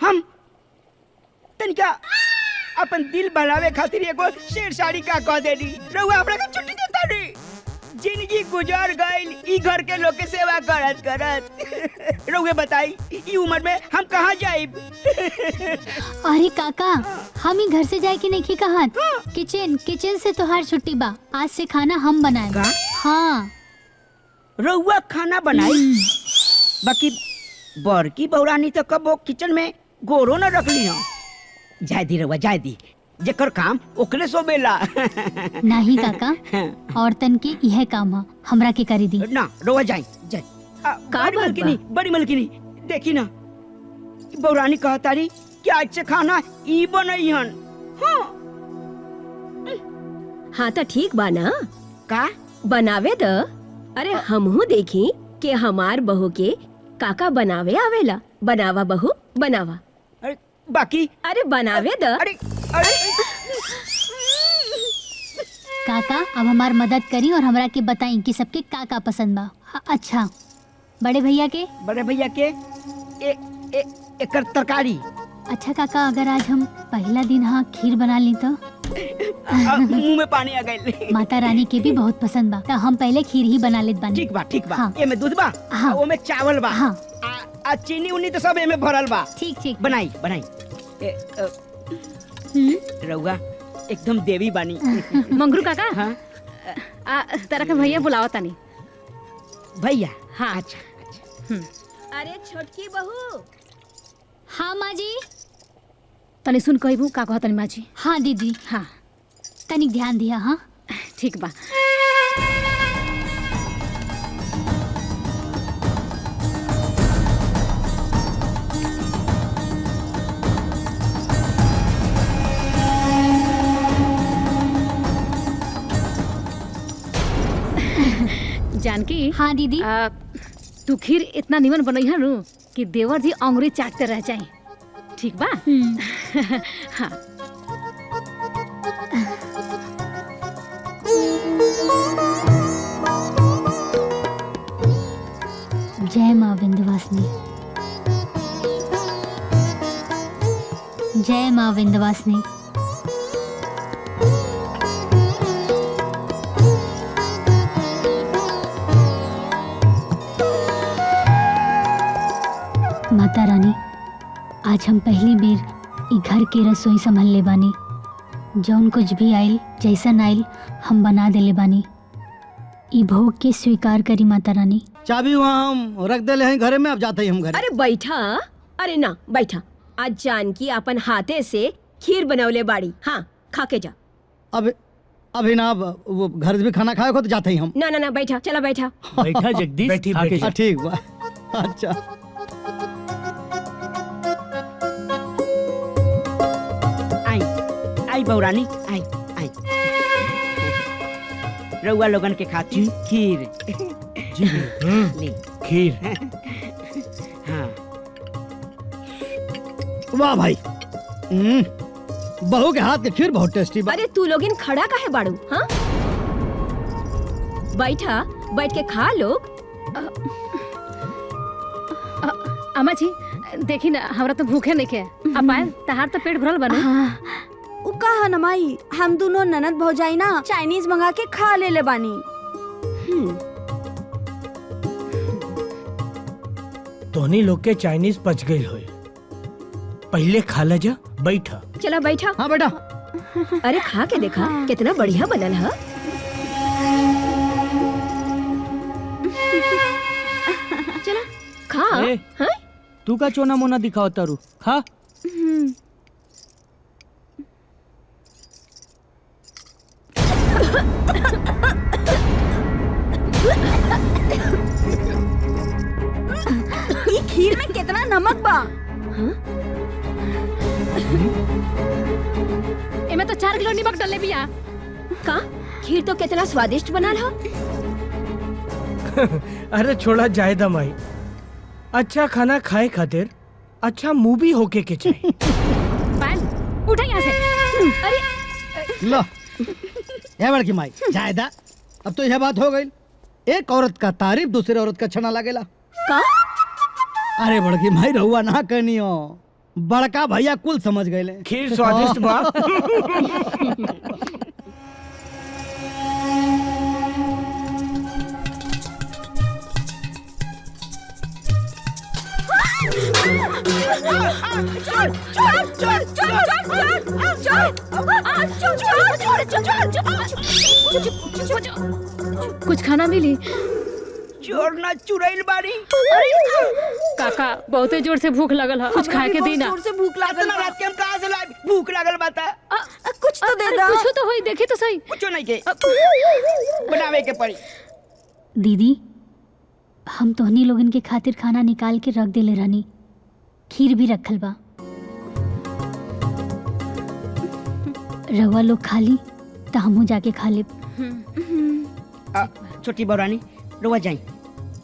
हम तनिका अपन दिल बनावे खातिर एगो शेर साड़ी का कह देनी, रउआ हमरा के छुट्टी देता नहीं। जिंदगी गुजर गइल ई घर के लोग के सेवा करत करत। रउए बताई ई उम्र में हम कहाँ जाइब? अरे काका, हम ही घर से जाए कि नहीं कहा। किचन से तोहार छुट्टी बा। आज से खाना हम बनाए। हाँ, रउआ खाना बनाई, बाकी बड़की बौरानी तो कबो किचन में गोरो न रखली हो। जाय दी रउआ, जाय दी, जेकर काम ओकरे सोबेला। नहीं काका, औरतन के यह काम है, हमरा के करी दी। ना रउआ जाई जाई। बड़ी मलकिनी देखी ना, बौरानी कहतारी कि आज से खाना ई बनई हन। हाँ तो ठीक बा ना, का बनावे द। अरे हमहू देखी कि हमार बहू के काका बनावे आवेला। बनावा बहू, बनावा। अरे बाकी, अरे बनावे द। अरे अरे काका, अब हमार मदद करी और हमरा के बताई कि सबके काका पसंद बा। अच्छा, बड़े भैया के एकर तरकारी। अच्छा काका, अगर आज हम पहला दिन हाँ खीर बना ली तो? मुंह में पानी आ गइल। माता रानी के भी बहुत पसंद बा, तो हम पहले खीर ही बना लेत बानी। ठीक बा, ठीक बा। हाँ। एमे दूध बा, हाँ। ओमे चावल बा, हाँ। आ चीनी उनी तो सब एमे भरल बा। ठीक। बनाई रउआ एकदम देवी बानी। मंगरू काका, हाँ? तरह के भैया बुलावा तानी। भैया? हाँ। अच्छा। अरे छोटकी बहू। हाँ माँ जी। तनी सुन कहबू का कह तनी माँ जी। हाँ दीदी। हाँ, तनिक ध्यान दिया। हाँ ठीक बा। जानकी। हाँ दीदी। तू खीर इतना निमन बनई है नु कि देवर जी अंगुरी चाटते रह जाए। ठीक बा? हाँ। जय माँ विंध्यवासिनी। जय माँ विंध्यवासिनी। आज हम पहली बेर ई घर के रसोई संभल ले बानी। जौन कुछ भी आइल जैसन आइल हम बना देले बानी। ई भोग के स्वीकार करी माता रानी। चाबी वहाँ हम रख देले हैं घरे में, अब जाते ही हम घर। अरे बैठा, अरे ना बैठा। आज जानकी अपन हाथे से खीर बनवले बाड़ी। हाँ खा के जा। अब अभी ना वो घर से भी खाना खाए को तो जाते ही हम। ना ना ना बैठा, चला बैठा। बैठा जगदीश, बैठी खा के जा। ठीक बा। अच्छा आई आई बौरानी आई आई। रउआ लोगन के खातिर खीर। जी ले खीर। हाँ वाह भाई, बहू के हाथ के खीर बहुत टेस्टी बा। अरे तू लोगिन खड़ा काहे बाड़ू? हाँ बैठा, बैठ के खा लोग। अम्मा जी देखी ना, हमरा तो भूखे नहीं के। अब आए तहार तो पेट भरल बने। उ कहा न माई, हम दोनों ननद भौजाई ना चाइनीज मंगा के खा ले बानी। तोहनी लोग के चाइनीज पच गई होए। पहले खा ले जा, बैठा। चला बैठा। हाँ बेटा। अरे खा के देखा कितना बढ़िया बनल है। चला खा। ए, तू का चोना मोना दिखाओ तारू, खा। ई खीर में कितना नमक बा? एमे तो 4 किलो नमक डले बिया। का खीर तो कितना स्वादिष्ट बनल है। अरे छोड़ा जाए दमाई। अच्छा खाना खाए खातिर अच्छा मूवी होके के चाहिए। पायल उठा यहाँ से। अरे लो ये बड़की माई जायदा, अब तो यह बात हो गई। एक औरत का तारीफ दूसरे औरत का छना लागेला का? अरे बड़की माई रहुआ ना कहनी हो, बड़का भैया कुल समझ गए। खीर स्वादिष्ट बा। कुछ खाना मिली? चोर ना चुरैल बारी। काका बहुते जोर से भूख लगल है, कुछ खाए के दी ना। जोर से भूख लागल इतना रात के हम कहाँ से लाए? भूख लागल बाता। कुछ तो दे दा। कुछ तो होई, देखी तो सही। कुछ नहीं के बनावे के पड़ी। दीदी हम तोहनी लोगन के खातिर खाना निकाल के रख देले रहनी। खीर भी रखल बा, रवा लोग खा ली तो हमहू जाके खा ले। छोटी बौरानी रुआ जाई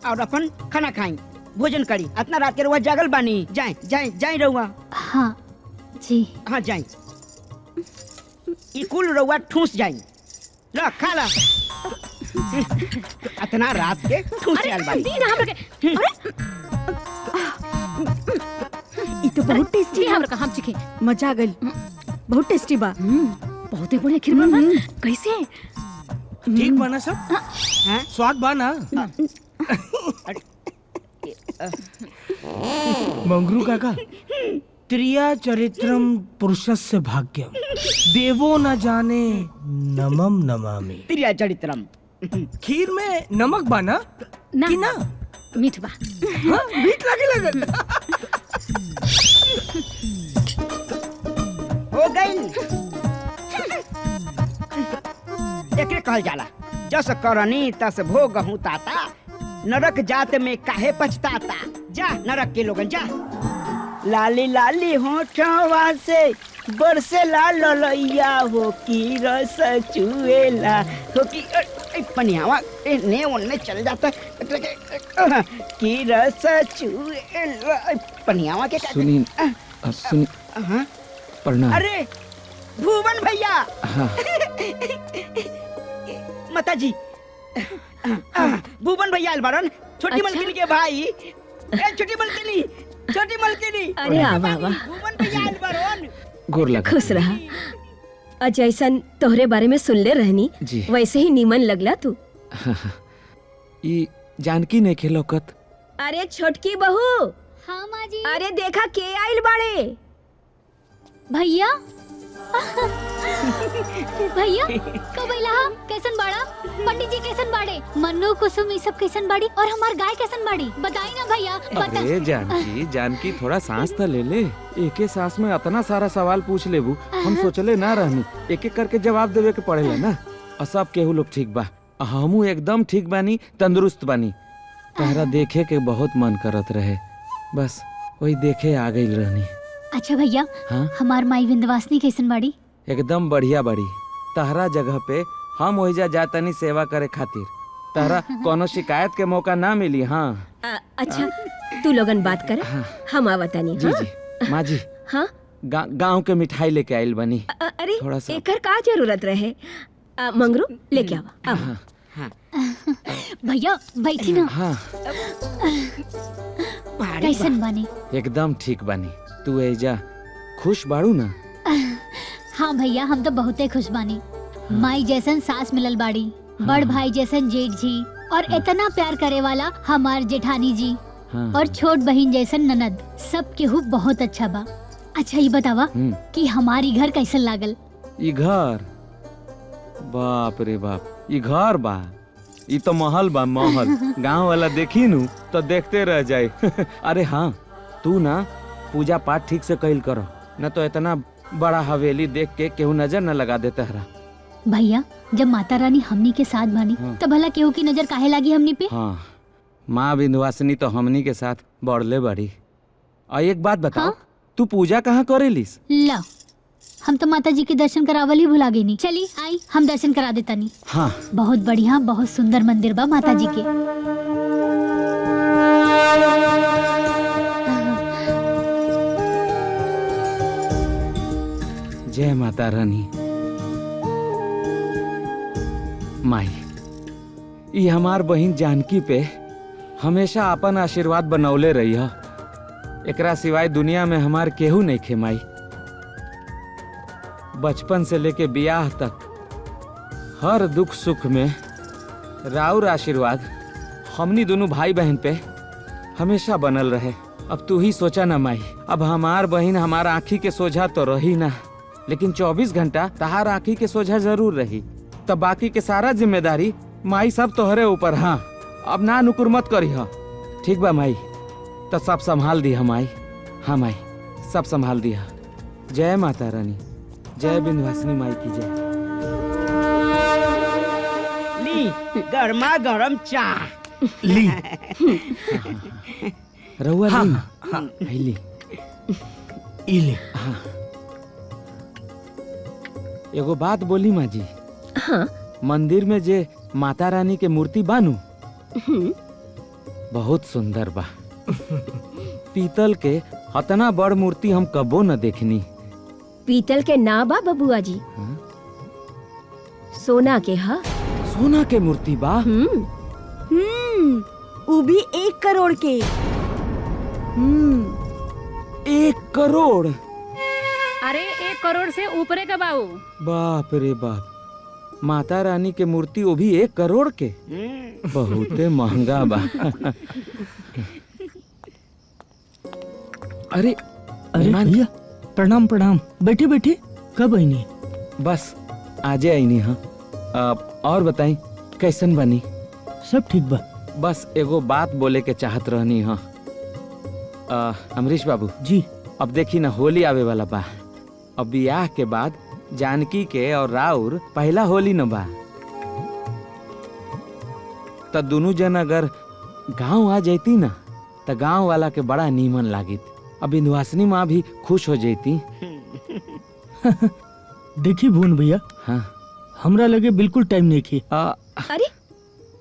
और अपन खाना खाई, भोजन करी। इतना रात के रुआ जागल बानी। जाए जाए जाए रुआ। हाँ जी। हाँ जाए। ई कुल रुआ ठूस जाई। ला खा ला। इतना रात के ठूस आल बानी। दी ना हमरा के। ई तो बहुत टेस्टी है। हमरा का हम चिखे। मजा आ गई, बहुत टेस्टी बा। बहुते बढ़िया खीर बा। कैसे? ठीक बना सब? स्वाद बा ना? मंगरू काका, त्रिया चरित्रम पुरुषस्य भाग्यम देवो न जाने नमम नमामि। त्रिया चरित्रम। खीर में नमक बा ना? ना, कि ना? मीठ बा। हाँ, मीठ लगे लगल। हो गई। एकरे कहल जाला, जस करनी तस भोगहु ताता, नरक जात में काहे पछताता। जा नरक के लोगन जा। लाली लाली होठवा से बरसे लाल लइया हो की रस चुएला हो की पनियावा ने उनने चल जाता की रस चुएला पनियावा के। सुनी सुनी प्रणाम। अरे भुवन भैया। हाँ। माता जी भुवन भैया अलबारन, छोटी मलकिनी के भाई। छोटी मलकिनी, छोटी मलकिनी। अरे आवा आवा। भुवन भैया अलबारन। गोर लगा। खुश रहा। आज ऐसन तोहरे बारे में सुनले रहनी, जी। वैसे ही नीमन लगला तू। ई जानकी नहीं खेलौकत। अरे छोटकी बहू, हाँ माँ जी। अरे देखा के आइल बाड़े। भैया भैया कब अइला हा? कैसन बाड़ा? पंडित जी कैसन बाड़े? मन्नू कुसुम ये सब कैसन बाड़ी? और हमार गाय कैसन बाड़ी? बताई ना भैया। अरे जानकी जानकी थोड़ा सांस तो ले ले। एक एक सांस में इतना सारा सवाल पूछ लेबू, हम सोचले ना रहनी। एक एक करके जवाब देवे के पड़ेला ना। और सब केहू लोग ठीक बा, हमू एकदम ठीक बानी, तंदुरुस्त बानी। तहरा देखे के बहुत मन करत रहे, बस वही देखे आ गई रहनी। अच्छा भैया, हाँ? हमार माई विंध्यवासिनी कैसन बाड़ी? एकदम बढ़िया बड़ी। तहरा जगह पे हम वही जातनी सेवा करे खातिर। तहरा कोनो शिकायत के मौका ना मिली। हाँ अच्छा तू लोगन बात कर, हम आवतानी। जी जी माँ जी। हाँ गाँव के मिठाई लेके आइल बनी। अरे थोड़ा सा एकर का जरूरत रहे? मंगरू लेके आवा। भैया बैठी ना। हाँ कैसन बानी? एकदम ठीक बानी। तू एजा खुश बाड़ू ना? हाँ भैया, हम तो बहुते खुश बानी। माई जैसन सास मिलल बाड़ी, बड़ भाई जैसन जेठ जी, और इतना प्यार करे वाला हमार जेठानी जी, और छोट बहन जैसन ननद। सब केहू बहुत अच्छा बा। अच्छा ये बतावा कि हमारी घर कैसन लागल? ई घर बाप रे बाप, ई घर बा, ई तो महल बा महल। गांव वाला देखी नू तो देखते रह जाए। अरे हाँ, तू ना पूजा पाठ ठीक से कैल करो, न तो इतना बड़ा हवेली देख के केहू नजर न लगा देता हरा। भैया जब माता रानी हमनी के साथ बानी तो भला केहू की नजर काहे लागी हमनी पे? हाँ, माँ विंध्यवासिनी तो हमनी के साथ बढ़ले बड़ी। और एक बात बताओ, तू पूजा कहाँ करेलिस? ला, हम तो माता जी के दर्शन करावल ही भुला गई। नहीं चली आई, हम दर्शन करा देता नहीं। हाँ बहुत बढ़िया, बहुत सुंदर मंदिर बा माता जी के। जय माता रानी। माई, ये हमार बहन जानकी पे हमेशा अपन आशीर्वाद बनौले रही है। एकरा सिवाय दुनिया में हमार केहू नहीं खे माई। बचपन से लेके ब्याह तक हर दुख सुख में राउर आशीर्वाद हमनी दोनों भाई बहन पे हमेशा बनल रहे। अब तू ही सोचा ना माई, अब हमार बहन हमार आँखी के सोझा तो रही ना, लेकिन 24 घंटा तहार आँखी के सोझा जरूर रही। तब बाकी के सारा जिम्मेदारी माई सब तोहरे ऊपर। हाँ, अब ना नुकुर मत करी। हाँ ठीक बा माई, तो सब संभाल दिया माई। हाँ माई, सब संभाल दिया। जय माता रानी, जय विंध्यवासिनी माई की जय। ली गर्मा गरम चाय ली। रहुआ हाँ, ली ली ली। हाँ, एगो बात बोली माँ जी। हाँ? मंदिर में जे माता रानी के मूर्ति बानू बहुत सुंदर बा। पीतल के इतना बड़ मूर्ति हम कबो न देखनी। पीतल के ना बा बबुआ जी, सोना के। हा? सोना के मूर्ति बा? वो भी 1 करोड़ के। 1 करोड़? अरे 1 करोड़ से ऊपरे का बाऊ। बाप रे बाप, माता रानी के मूर्ति वो भी 1 करोड़ के? बहुते महंगा बा। अरे अरे भैया प्रणाम प्रणाम। बैठे बैठे, कब आई नहीं? बस आजे आई नहीं। हाँ, और बताई कैसन बनी? सब ठीक बा। बस एगो बात बोले के चाहत रहनी। हाँ अमरीश बाबू जी, अब देखी ना होली आवे वाला बा। अब ब्याह के बाद जानकी के और राउर पहला होली न बा, तो दोनों जन अगर गांव आ जाती ना तो गांव वाला के बड़ा नीमन लागित। अब विंध्यवासिनी माँ भी खुश हो जाती। देखी भून भैया, हाँ हमरा लगे बिल्कुल टाइम नहीं की। अरे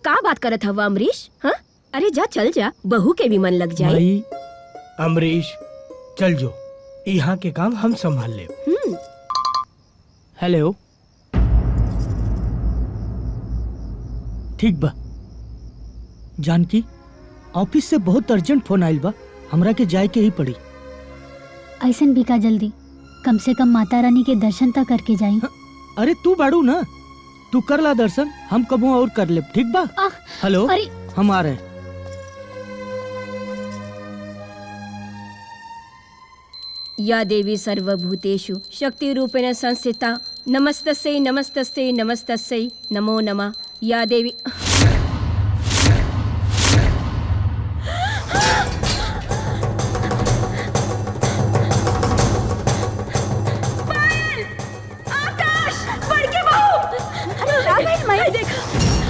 का बात करत हवा अमरीश? हाँ? अरे जा चल जा, बहू के भी मन लग जाए। भाई अमरीश चल जो, यहाँ के काम हम संभाल ले। हेलो, ठीक बा। जानकी, ऑफिस से बहुत अर्जेंट फोन आइल बा, हमरा के जाए के ही पड़ी। ऐसन भी का जल्दी, कम से कम माता रानी के दर्शन तक करके जाई। अरे तू बाड़ू ना, तू कर ला दर्शन, हम कबो और कर ले, ठीक बा? हेलो, हम आ रहे। या देवी सर्वभूतेषु शक्तिरूपेण संस्थिता नमस्तस्यै नमस्तस्यै नमस्तस्यै नमो नमः। या देवी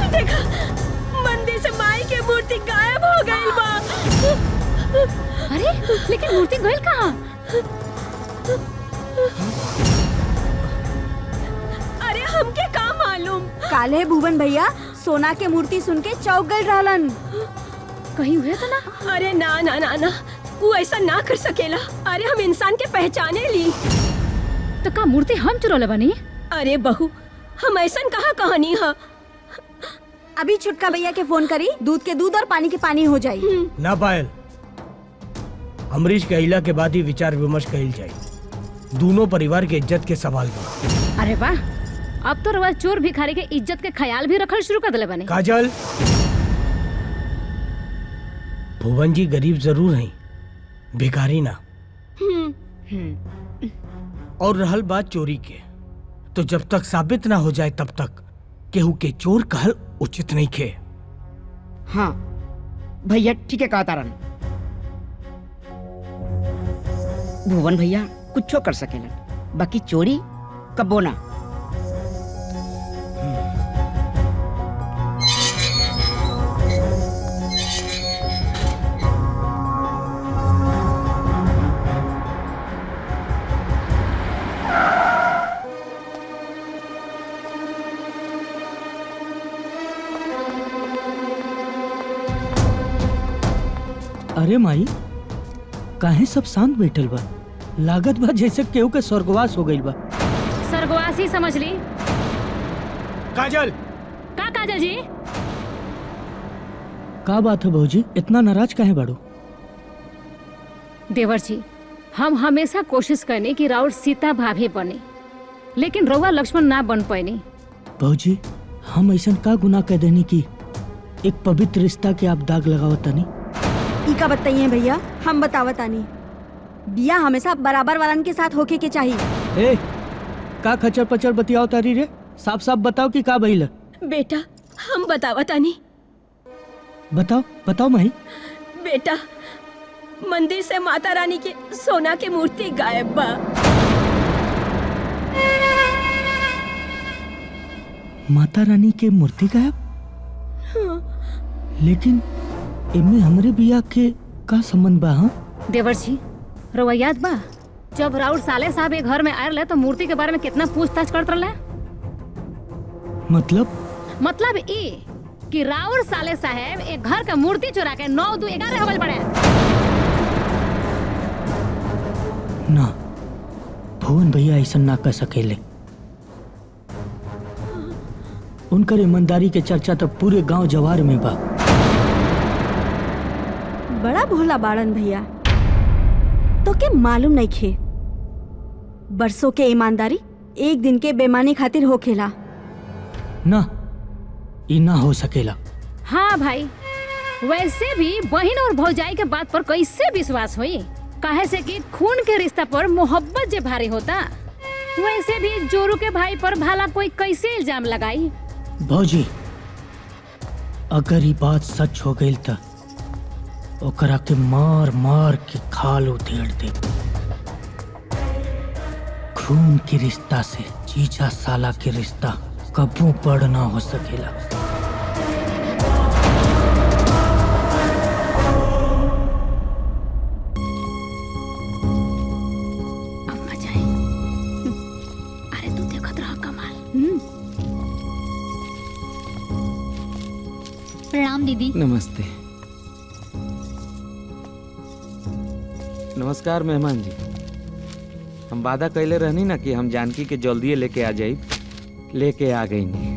देखा मंदिर से माई के मूर्ति गायब हो गई बा। अरे लेकिन मूर्ति गइल कहाँ? अरे हमके का मालूम। काले भुवन भैया सोना के मूर्ति सुन के चौक गए रहलन। कहीं हुए तो ना? अरे ना ना ना ना, वो ऐसा ना कर सकेला। अरे हम इंसान के पहचाने ली। तो का मूर्ति हम चुरौले बनी? अरे बहू, हम ऐसा कहा कहानी है। अभी छुटका भैया के फोन करी, दूध के दूध और पानी के पानी हो जाई। ना पायल, अमरीश कहला के बाद ही विचार विमर्श कइल जाए। दोनों परिवार के इज्जत के सवाल बा। अरे वाह, अब तो रवा चोर भिखारी के इज्जत के ख्याल भी रखल शुरू कर दिले बने। काजल, भुवन जी गरीब जरूर हैं, भिखारी ना। और रहल बात चोरी के, तो जब तक साबित ना हो जाए तब तक केहू के चोर कहल उचित नहीं खे। हाँ भैया ठीक है कहा तारन। भुवन भैया कुछो कर सकेलन, बाकी चोरी कबो ना। अरे माई, काहे सब शांत बैठल बा? लागत बा जैसे केहू के स्वर्गवास हो गइल बा। स्वर्गवास ही समझ ली। काजल, का काजल जी? का बात है भौजी, इतना नाराज काहे बाड़ू? देवर जी, हम हमेशा कोशिश करने की राउर सीता भाभी बने, लेकिन रउआ लक्ष्मण ना बन पानी। भौजी, हम ऐसा का गुनाह कर देनी की एक पवित्र रिश्ता के आप दाग लगावतानी? ई का बताइए भैया, हम बतावतानी। बिया हमेशा बराबर वालन के साथ होके के चाहिए। ए, का खचर पचर बतियाओ तारी रे? साफ साफ बताओ कि का भइल? बेटा हम बतावतानी। बताओ बताओ माई। बेटा, मंदिर से माता रानी के सोना की मूर्ति गायब बा। माता रानी के मूर्ति गायब? हाँ। लेकिन इनमें हमरे बिया के का संबंध बा? हाँ देवर जी, रउआ याद बा जब राउर साले साहब एक घर में आए रहे तो मूर्ति के बारे में कितना पूछताछ करत रहे? मतलब ई कि राउर साले साहब एक घर का मूर्ति चुरा के 9 2 11 हवल पड़े। ना, भुवन भैया ऐसा ना कर सकेले। उनकर ईमानदारी के चर्चा तो पूरे गांव जवार में बा। बड़ा भोला बाड़न भैया, तो के मालूम नहीं खे बरसों के ईमानदारी एक दिन के बेमानी खातिर होखेला। ना, ई ना हो सकेला। हाँ भाई, वैसे भी बहन और भौजाई के बात पर कैसे विश्वास हुई? काहे से कि खून के रिश्ता पर मोहब्बत जे भारी होता, वैसे भी जोरू के भाई पर भला कोई कैसे इल्जाम लगाई? भौजी, अगर ये बात सच हो गई तो ओकरा के मार मार के खाल उधेड़ दे। खून के रिश्ता से जीजा साला के रिश्ता कबू बड़ ना हो सकेला। अब मजा है। अरे तू देखत रहा कमाल। प्रणाम दीदी। नमस्ते। नमस्कार मेहमान जी। हम वादा कैले रहनी ना कि हम जानकी के जल्दी लेके आ जाई, लेके आ गई नहीं।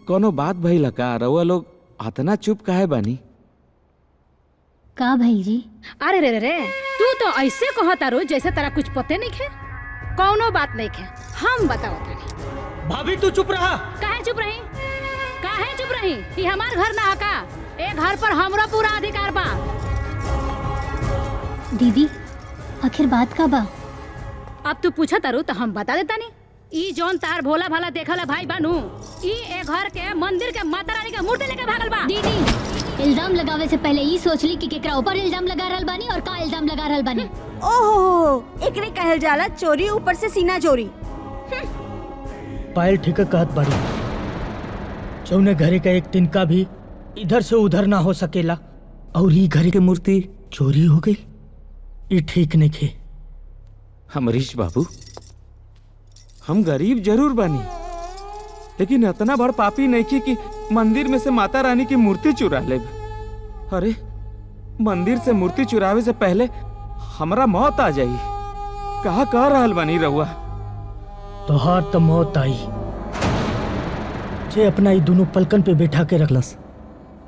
कोनो बात भइल का? रउआ लोग इतना चुप काहे बानी? का भाई जी? अरे रे रे रे, तू तो ऐसे कहता रो जैसे तेरा कुछ पते नहीं है। कौनो बात नहीं है, हम बताओ तानी। भाभी तू चुप रहा। काहे चुप रही? काहे चुप रही? ये हमार घर ना का, ए घर पर हमरा पूरा अधिकार बा। दीदी आखिर बात का बा? अब तू पूछा तारू तो हम बता देता नहीं। ई जौन तार भोला भाला देखला भाई बानू, ई ए घर के मंदिर के माता रानी के मूर्ति लेके भागल बा। दीदी इल्जाम लगावे से पहले ई सोच ली कि केकरा ऊपर इल्जाम लगा रहल बानी और का इल्जाम लगा रहल बानी। ओहो, एकरे कहल जाला चोरी ऊपर से सीना चोरी। पायल ठीक कहत बाड़ी। जौने घरे का एक तिनका भी इधर से उधर ना हो सकेला और ई घरे के मूर्ति चोरी हो गई, ई ठीक नहीं खे। अमरीश बाबू, हम गरीब जरूर बानी, लेकिन इतना बड़ पापी नहीं की कि मंदिर में से माता रानी की मूर्ति चुरा ले। अरे मंदिर से मूर्ति चुरावे से पहले हमरा मौत आ जाई। कहा कह रहल बानी रहुआ? तोहार तो मौत आई, जे अपना ई दोनों पलकन पे बैठा के रखलस,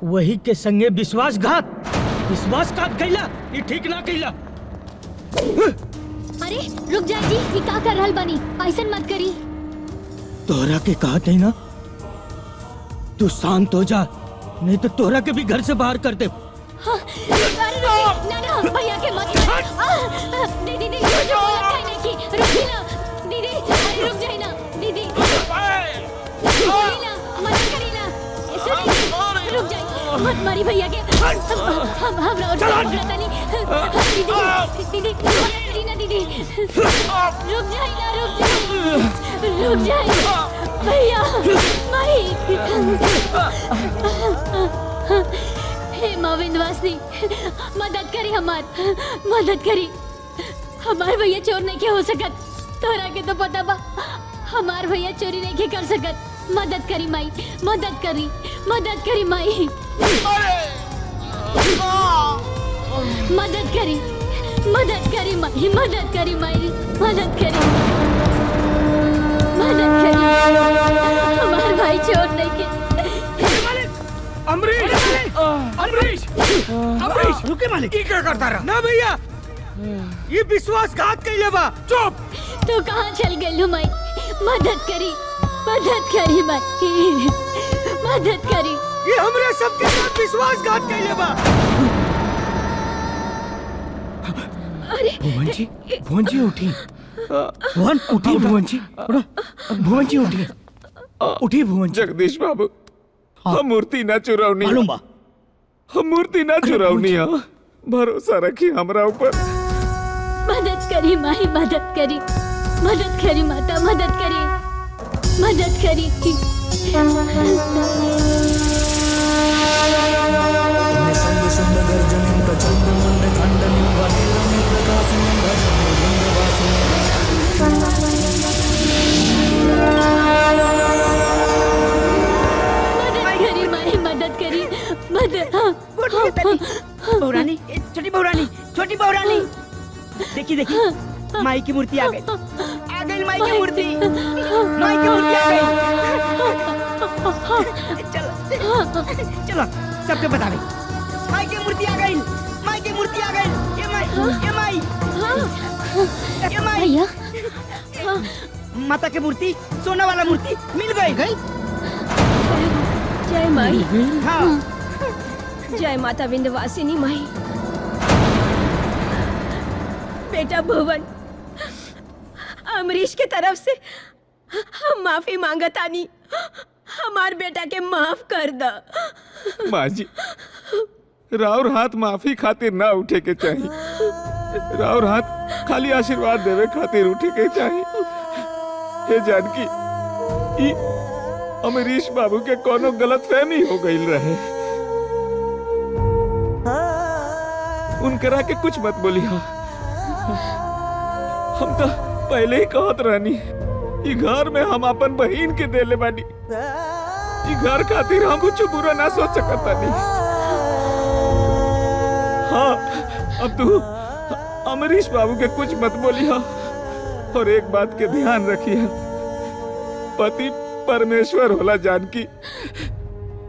वही के संगे विश्वासघात कैला, ई ठीक ना कैला। अरे रुक जाए जी, ये का कर रहल बानी? ऐसन मत करी। तोहरा के कहा नहीं ना, तू शांत हो जा, नहीं तो तोहरा के भी घर से बाहर कर दे। हाँ, ना भैया के मत। दीदी रुक जाए ना दीदी, रुक जाए, मत मारी भैया के। हम दीदी रुक जाए भैया। हे माँ विंध्यवासिनी, मदद करी, मदद करी। हमार भैया चोर नहीं के हो सकत, तोरा के तो पता बा। हमार भैया चोरी नहीं के कर सकत। मदद करी माई, मदद करी माई, मदद करी माई, मदद करी। हमार भाई चोर नहीं के। अमरीश रुके मालिक, क्या करता रहा? ना भैया, ये विश्वासघात कैले बा। चुप। तू कहाँ चल गई माई? मदद करी माई, मदद करी। ये हमरे सबके साथ विश्वासघात कैले बा। अरे भुवन जी उठी। भुवन उठी, भुवन जी उठी। उठी भुवन। जगदीश बाबू, हम मूर्ति ना चुरावनी, मालूम बा। हम मूर्ति ना चुरावनी। भरोसा रखी हमरा ऊपर। मदद करी माई, मदद करी माता, मदद करी। संग संग गर्जनिं प्रचंड मुंड खंडनिं वनेरनिं प्रकाशिनिं भजने वृंदवासिनीं। मदद करी। बहुरानी, छोटी बहुरानी, देखी माई की मूर्ति आ गई, माई की मूर्ति आ गई। चलो सबके बता दे, माई की मूर्ति आ गई। ये माई माता की मूर्ति, सोना वाला मूर्ति मिल गई। जय माई। हाँ, जय माता विंध्यवासिनी माई। बेटा भुवन, अमरीश के तरफ से हम माफी मांगतानी, हमार बेटा के माफ कर द। माँ जी, राउर हाथ माफी खातिर ना उठे के चाहिए, राउर हाथ खाली आशीर्वाद देवे खातिर उठे के चाहिए। हे जानकी, ई अमरीश बाबू के कोनो गलतफहमी हो गई रहे, उनकरा के कुछ मत बोली। हम तो पहले ही कहत रहनी, ई घर में हम अपन बहन के देले बानी, ई घर खातिर हम कुछ बुरा ना सोच सकता नहीं। हाँ, अब तू अमरीश बाबू के कुछ मत बोली। और एक बात के ध्यान रखिए, पति परमेश्वर होला जानकी,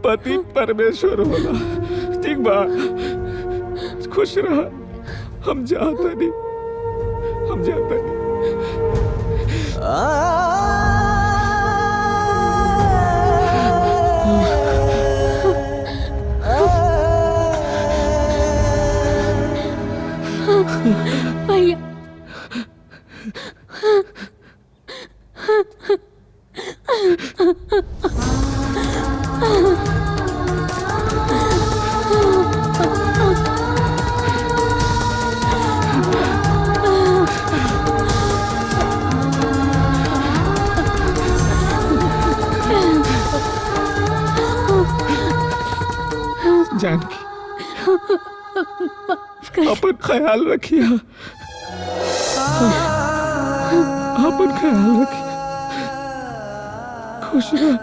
पति परमेश्वर होला। ठीक बा, खुश रहा। हम जाता नहीं। जानकी अपन ख्याल रखिए, अपन ख्याल रखिए, खुश रह।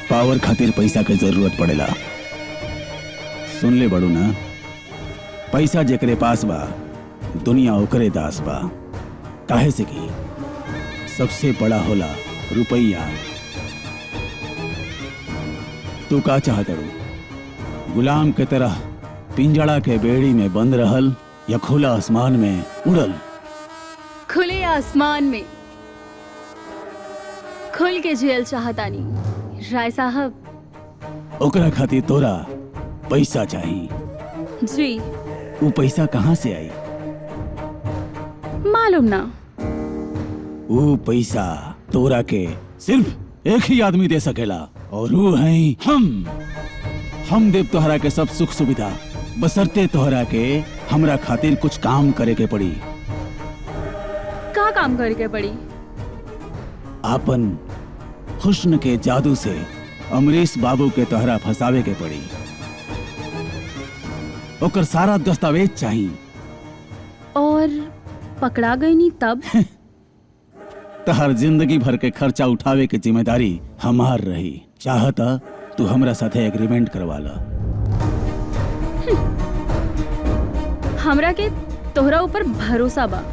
पावर खातिर पैसा के जरूरत पड़ेला। सुन ले बड़ू ना, पैसा जेकरे पास बा दुनिया ओकरे दास बा। काहे से कि सबसे बड़ा होला रुपया। तू का चाहत रू? गुलाम के तरह पिंजड़ा के बेड़ी में बंद रहल या खुला आसमान में उड़ल? खुले आसमान में खुल के झेल चाहतानी राय साहब। ओकरा खातिर तोरा पैसा चाहिए। जी। वो पैसा कहाँ से आई? मालूम ना। वो पैसा तोरा के सिर्फ एक ही आदमी दे सकेला और वो है हम देव तोहरा के सब सुख सुविधा, बसरते तोहरा के हमरा खातिर कुछ काम करे के पड़ी। का काम करे के पड़ी? आपन हुस्न के जादू से अमरीश बाबू के तोहरा फंसावे के पड़ी। ओकर सारा दस्तावेज चाहिए। और पकड़ा गई नहीं तब? तहर जिंदगी भर के खर्चा उठावे के जिम्मेदारी हमार रही। चाहता तू हमरा साथे एग्रीमेंट करवा ला। हमरा के तोहरा ऊपर भरोसा बा।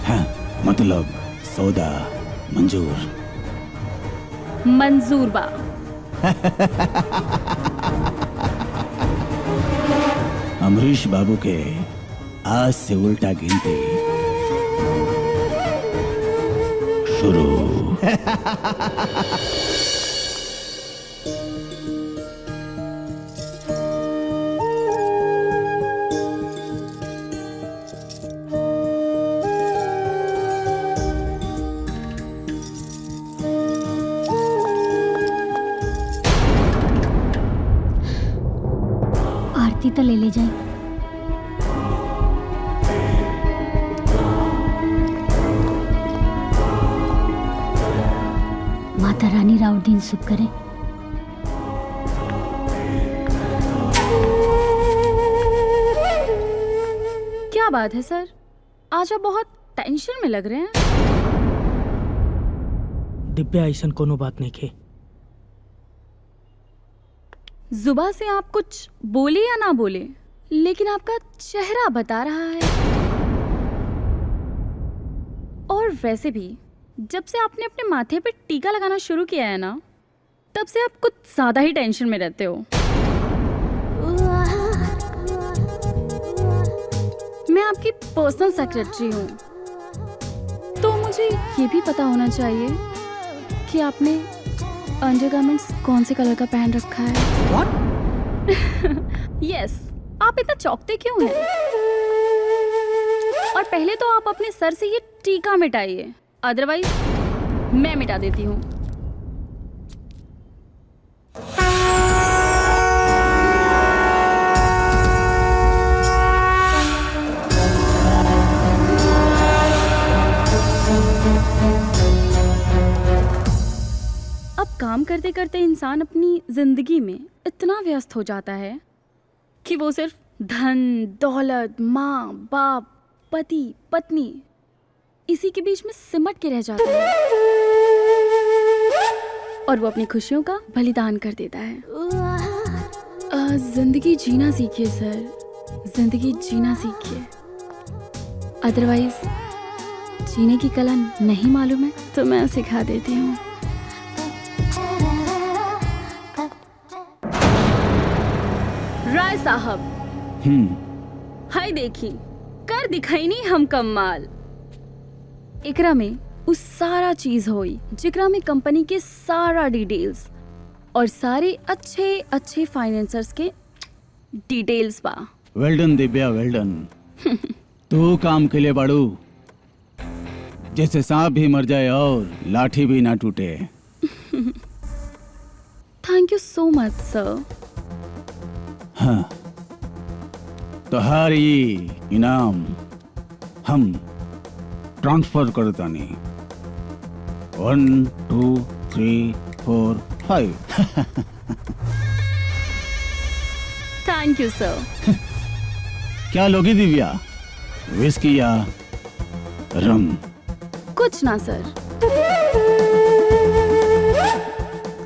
हाँ, मतलब सौदा मंजूर? मंजूर बा। अमरीश बाबू के आज से उल्टा गिनती शुरू। आरती तो ले जाए। माता रानी राउर दिन सुख करे। क्या बात है सर, आज आप बहुत टेंशन में लग रहे हैं। दिव्या ऐसा कोनो बात नहीं खे। जुबा से आप कुछ बोले या ना बोले, लेकिन आपका चेहरा बता रहा है। और वैसे भी जब से आपने अपने माथे पे टीका लगाना शुरू किया है ना, तब से आप कुछ ज्यादा ही टेंशन में रहते हो। मैं आपकी पर्सनल सेक्रेटरी हूँ, तो मुझे ये भी पता होना चाहिए कि आपने अंडरगारमेंट्स कौन से कलर का पहन रखा है। यस, आप इतना चौंकते क्यों हैं? और पहले तो आप अपने सर से ये टीका मिटाइए, अदरवाइज मैं मिटा देती हूँ। अब काम करते करते इंसान अपनी जिंदगी में इतना व्यस्त हो जाता है कि वो सिर्फ धन, दौलत, माँ बाप, पति, पत्नी, इसी के बीच में सिमट के रह जाता है और वो अपनी खुशियों का बलिदान कर देता है। जिंदगी जीना सीखिए सर, जिंदगी जीना सीखिए, अदरवाइज जीने की कला नहीं मालूम है तो मैं सिखा देती हूँ। राय साहब, हाय देखी, कर दिखाई नहीं हम कमाल। एकरा में उस सारा चीज होई जिकरा में कंपनी के सारा डिटेल्स और सारे अच्छे अच्छे फाइनेंसर्स के डिटेल्स बा। वेल डन दिव्या, वेल डन। तू काम के लिए बाड़ू, जैसे सांप भी मर जाए और लाठी भी ना टूटे। थैंक यू सो मच सर। हाँ, तो हर ये इनाम हम ट्रांसफर करता नहीं। 1 2 3 4 5। थैंक यू सर। क्या लोगी दिव्या, विस्की या रम? कुछ ना सर,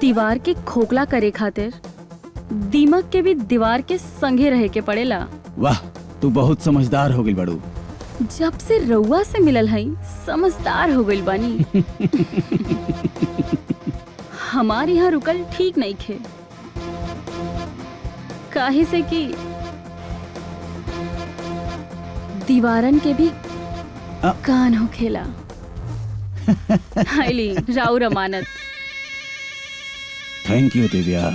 दीवार के खोखला करे खातिर दीमक के भी दीवार के संगे रहे के पड़ेला। वाह, तू बहुत समझदार हो गई बड़ू। जब से रउआ से मिलल हई समझदार हो गइल बानी। हमारे यहाँ रुकल ठीक नहीं खे, काहे से कि दीवारन के भी कान हो खेला। हाईली राउर अमानत। Thank you Divya,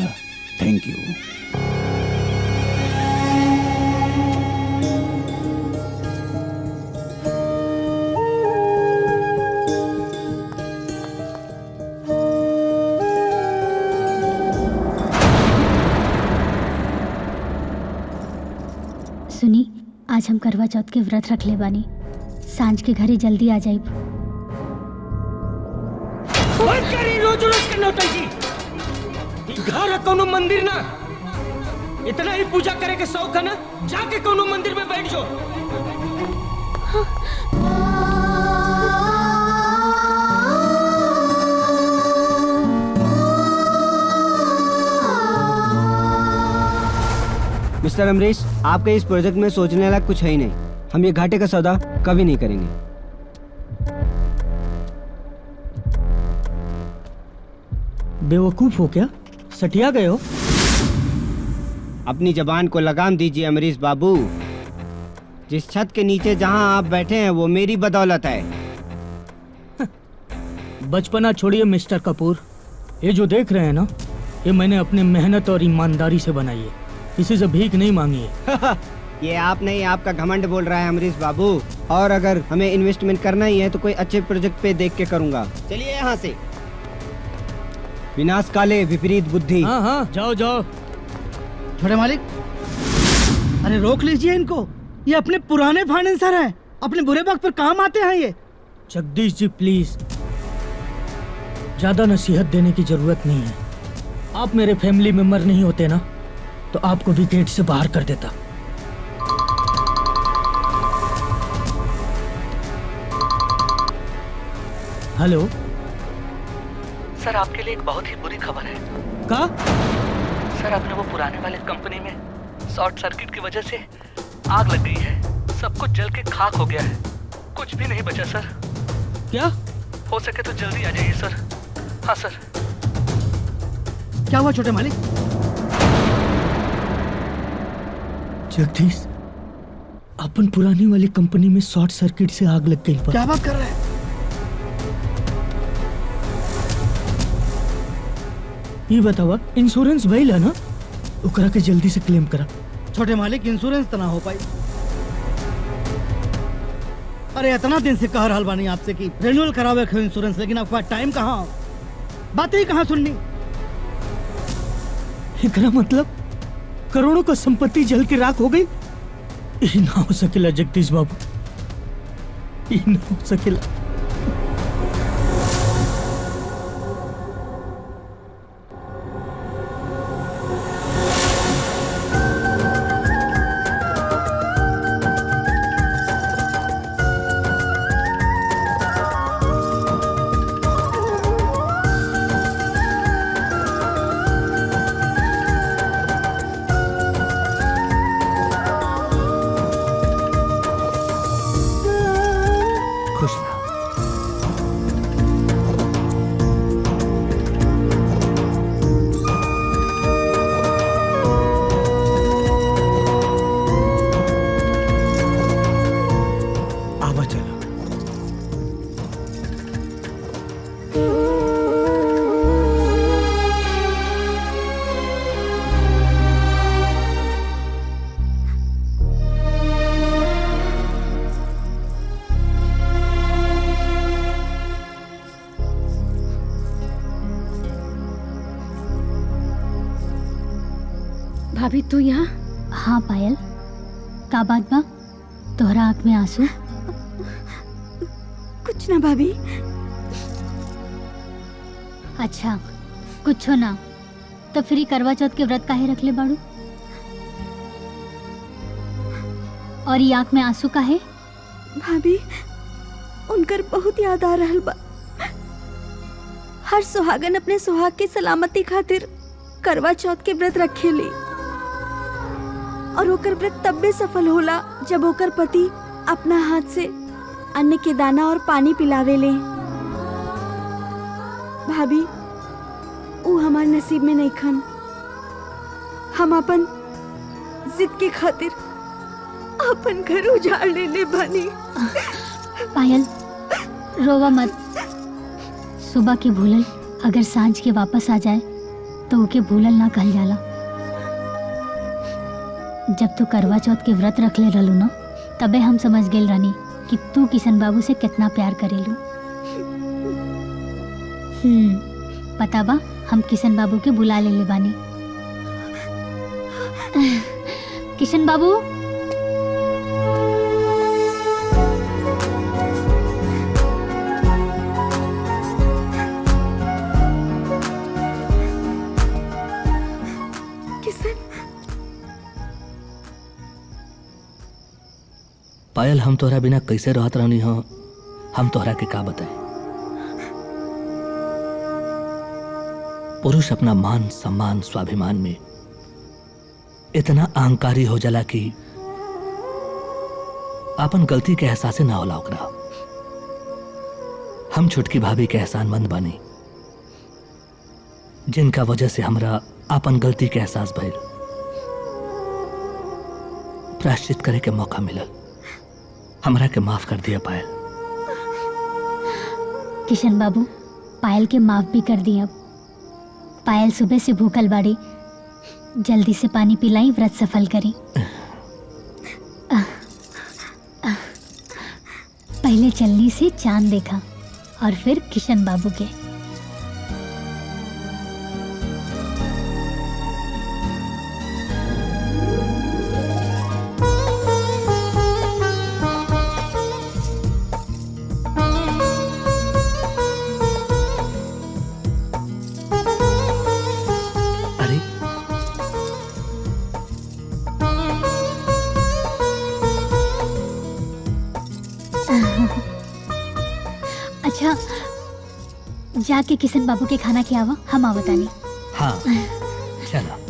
thank you. सुनी, आज हम करवा चौथ के व्रत रख ले बानी, सांझ के घरे जल्दी आ जाइब। बंद करी रोज रोज के नौटंकी। ई घर है कोनो मंदिर ना। इतना ही पूजा करे के शौक है ना, जाके कोनो मंदिर में बैठ जाओ। मिस्टर अमरीश, आपके इस प्रोजेक्ट में सोचने लायक कुछ है ही नहीं। हम ये घाटे का सौदा कभी नहीं करेंगे। बेवकूफ हो क्या? सटिया गए हो? अपनी जबान को लगाम दीजिए अमरीश बाबू। जिस छत के नीचे जहां आप बैठे हैं वो मेरी बदौलत है। बचपना छोड़िए मिस्टर कपूर। ये जो देख रहे हैं ना, ये मैंने अपने मेहनत और ईमानदारी से बनाई है। किसी से भीख नहीं मांगी है। ये आप नहीं, आपका घमंड बोल रहा है अमरीश बाबू। और अगर हमें इन्वेस्टमेंट करना ही है तो कोई अच्छे प्रोजेक्ट पे देख के करूंगा। चलिए यहाँ से। विनाश काले विपरीत बुद्धि। हाँ हाँ, जाओ जाओ। छोटे मालिक, अरे रोक लीजिए इनको। ये अपने पुराने फाइनेंसर हैं, अपने बुरे वक्त पर काम आते हैं ये। जगदीश जी प्लीज, ज्यादा नसीहत देने की जरूरत नहीं है। आप मेरे फैमिली मेंबर नहीं होते ना, तो आपको भी गेट से बाहर कर देता। हेलो सर, आपके लिए एक बहुत ही बुरी खबर है। का? सर, अपने वो पुराने वाले कंपनी में शॉर्ट सर्किट की वजह से आग लग गई है। सब कुछ जल के खाक हो गया है, कुछ भी नहीं बचा सर। क्या? हो सके तो जल्दी आ जाइए सर। हाँ सर। क्या हुआ छोटे मालिक? जगदीश, अपन पुरानी वाली कंपनी में शॉर्ट सर्किट से आग लग गई। क्या बात कर रहे हैं? ये बतावा, इंश्योरेंस भइल है ना? ओकरा के जल्दी से क्लेम करा। छोटे मालिक, इंश्योरेंस तो ना हो पाई। अरे इतना दिन से कह रहा बानी आपसे कि रिन्यूअल करावे के इंश्योरेंस, लेकिन आपके पास टाइम कहाँ, बातें ही कहाँ सुननी। एकरा मतलब करोड़ों का संपत्ति जल के राख हो गई। ये ना हो सकेला जगदीश बाबू, ये ना हो सकेला। खुश रहो। भाभी तू यहाँ? हाँ पायल, का बात बा? तोहरा आँख में आंसू? कुछ ना भाभी। अच्छा कुछ हो ना, तो फिर ही करवा चौथ के व्रत काहे रख ले बाड़ू? और ये आँख में आंसू काहे? भाभी उनकर बहुत याद आ रहल बा। हर सुहागन अपने सुहाग की सलामती खातिर करवा चौथ के व्रत रखेली और ओकर व्रत तब भी सफल होला जब ओकर पति अपना हाथ से अन्न के दाना और पानी पिलावेले। भाभी ऊ हमार नसीब में नहीं खन। हम अपन जिद के खातिर अपन घर उजाड़ लेले बानी। पायल रोवा मत। सुबह के भूलल अगर सांझ के वापस आ जाए तो ओके भूलल ना कहल जाला। जब तू करवा चौथ के व्रत रख ले रहलू ना, तबे हम समझ गेल रानी कि तू किशन बाबू से कितना प्यार करेलू। पता बा, हम किशन बाबू के बुला ले बानी। किशन बाबू, पायल हम तोहरा बिना कैसे रहत रहनी हो, हम तोहरा के का बताएं। पुरुष अपना मान सम्मान स्वाभिमान में इतना अहंकारी हो जाला कि अपन गलती के एहसास ना होला ओकरा। हम छुटकी भाभी के एहसानमंद बानी, जिनका वजह से हमरा अपन गलती के एहसास भइल, प्रायश्चित करे के मौका मिलल। हमरा के माफ कर दिया पायल। किशन बाबू, पायल के माफ भी कर दिया। पायल सुबह से भूखल बाड़ी, जल्दी से पानी पिलाई, व्रत सफल करी। पहले चलनी से चांद देखा और फिर किशन बाबू के। अच्छा, जाके किशन बाबू के खाना के आवा, हम आवतानी। हाँ चला।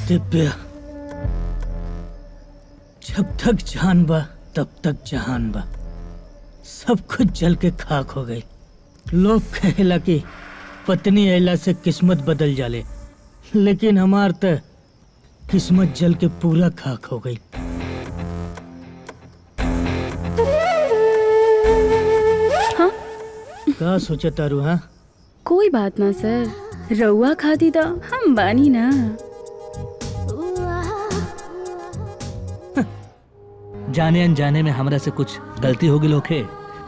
दिव्या, जब तक जान बा तब तक जहान बा। सब कुछ जल के खाक हो गई। लोग कहेला कि पत्नी अयला से किस्मत बदल जाले, लेकिन हमार तो किस्मत जल के पूरा खाक हो गई। हाँ? का सोचा तारू? हाँ, कोई बात ना सर, रउआ खाती तो हम बानी ना। जाने अनजाने में हमरा से कुछ गलती हो गई होखे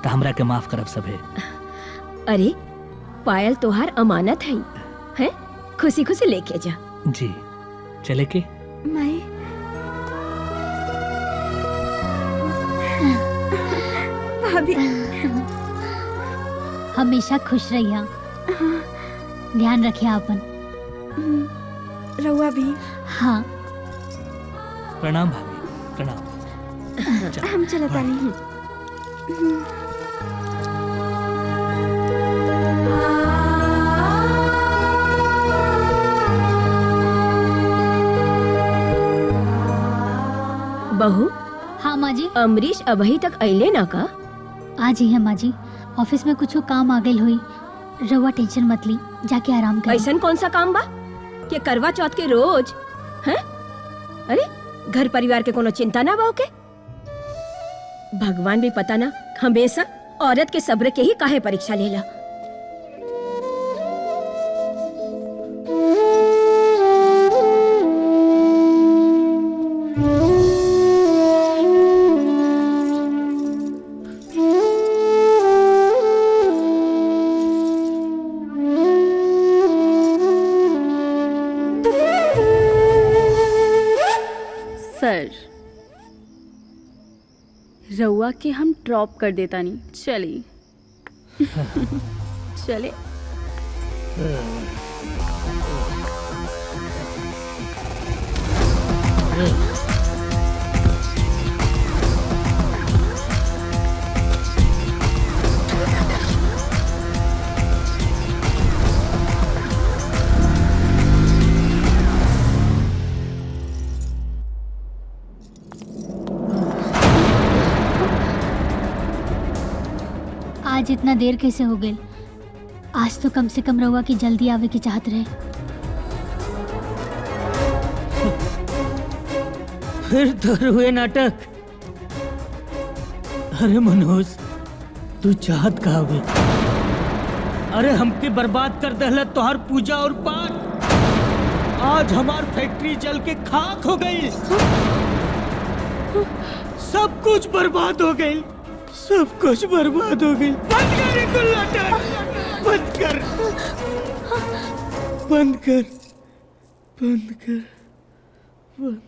तो हमरा के माफ करब सभे। अरे पायल तोहार अमानत है, हैं? खुशी खुशी लेके जा। जी चले के? मैं भाभी हमेशा खुश रहिया। ध्यान रखिए अपन। रउआ भी। हाँ। प्रणाम भाभी, प्रणाम। हम चलता नहीं। बहू। हाँ माँ जी। अमरीश अभी तक अइले ना का? आज ही है माँ जी, ऑफिस में कुछ काम आ गई हुई। रउआ टेंशन मत ली, जाके आराम करी। ऐसन कौन सा काम बा कि करवा चौथ के रोज? हैं? अरे घर परिवार के कोनो चिंता ना बा के? भगवान भी पता ना हमेशा औरत के सब्र के ही काहे परीक्षा लेला। सर रउआ के हम ड्रॉप कर देता नहीं, चलिए चले। आज इतना देर कैसे हो गई? आज तो कम से कम रउआ की जल्दी आवे की चाहत रहे। फिर तो हुए नाटक। अरे मनोज, तू चाहत का हवे? अरे हमके बर्बाद कर दहला तोहर पूजा और पाठ। आज हमार फैक्ट्री जल के खाक हो गई, सब कुछ बर्बाद हो गई, सब कुछ बर्बाद हो गई। बंद कर ये कुल नाटक, बंद कर, बंद कर, बंद कर, बंद।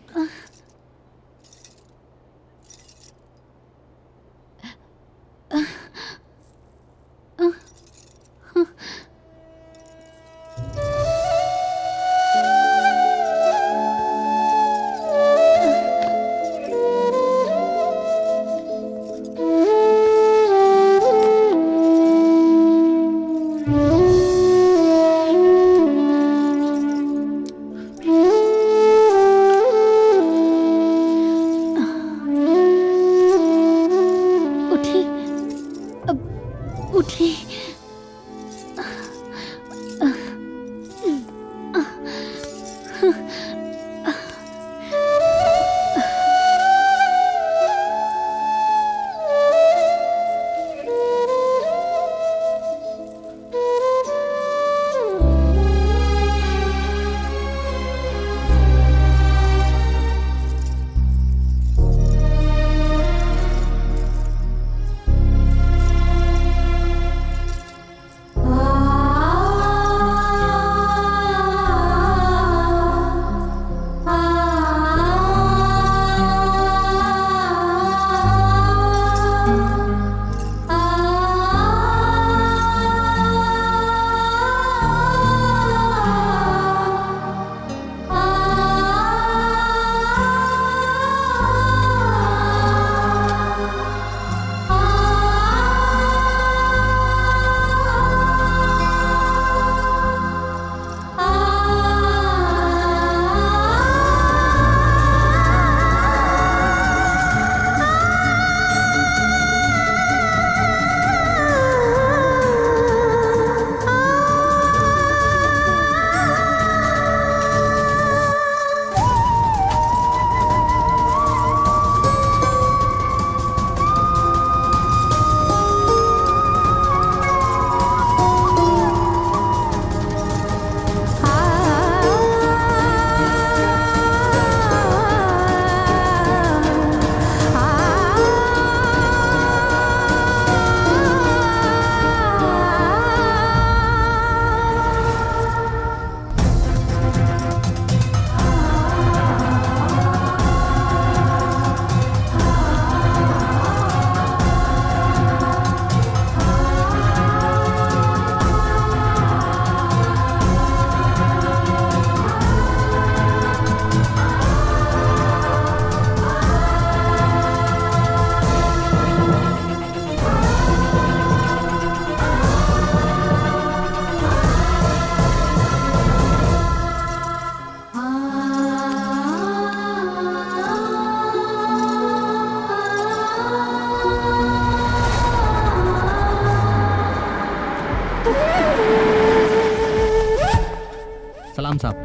सलाम साहब।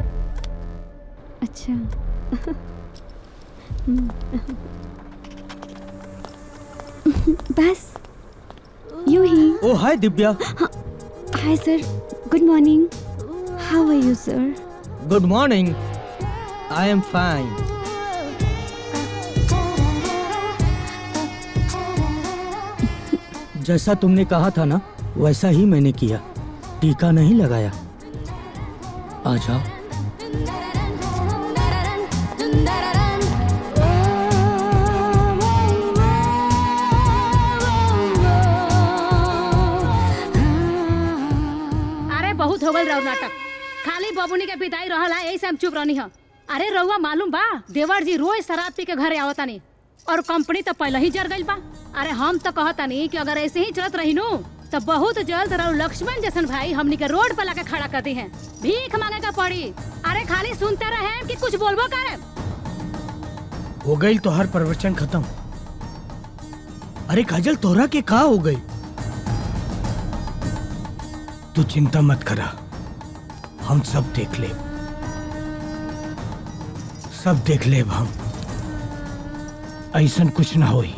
अच्छा बस यूं ही। Oh hi Divya. Hi sir, good morning. How are you sir? Good morning, I am fine. जैसा तुमने कहा था ना, वैसा ही मैंने किया। टीका नहीं लगाया। आ जाओ। अरे बहुत हो गल रहो नाटक। खाली बबुनी के पिताई रहल है, यही से हम चुप रहनी है। अरे रउआ मालूम बा, देवर जी रोज शराब पी के घरे आवतानी और कंपनी तो पहले ही जर गई बा। अरे हम तो कहतानी कि अगर ऐसे ही चलत रही नु तो बहुत जल्द रहो लक्ष्मण जैसन भाई हमनी के रोड पर लाके खड़ा कर दी है, भीख मांगे का पड़ी। अरे खाली सुनते रहे कि कुछ बोलबो करे। हो गई तो हर प्रवचन खत्म। अरे काजल, तोहरा के का हो गई? तू चिंता मत करा, हम सब देख ले, सब देख ले। हम ऐसा कुछ ना होई।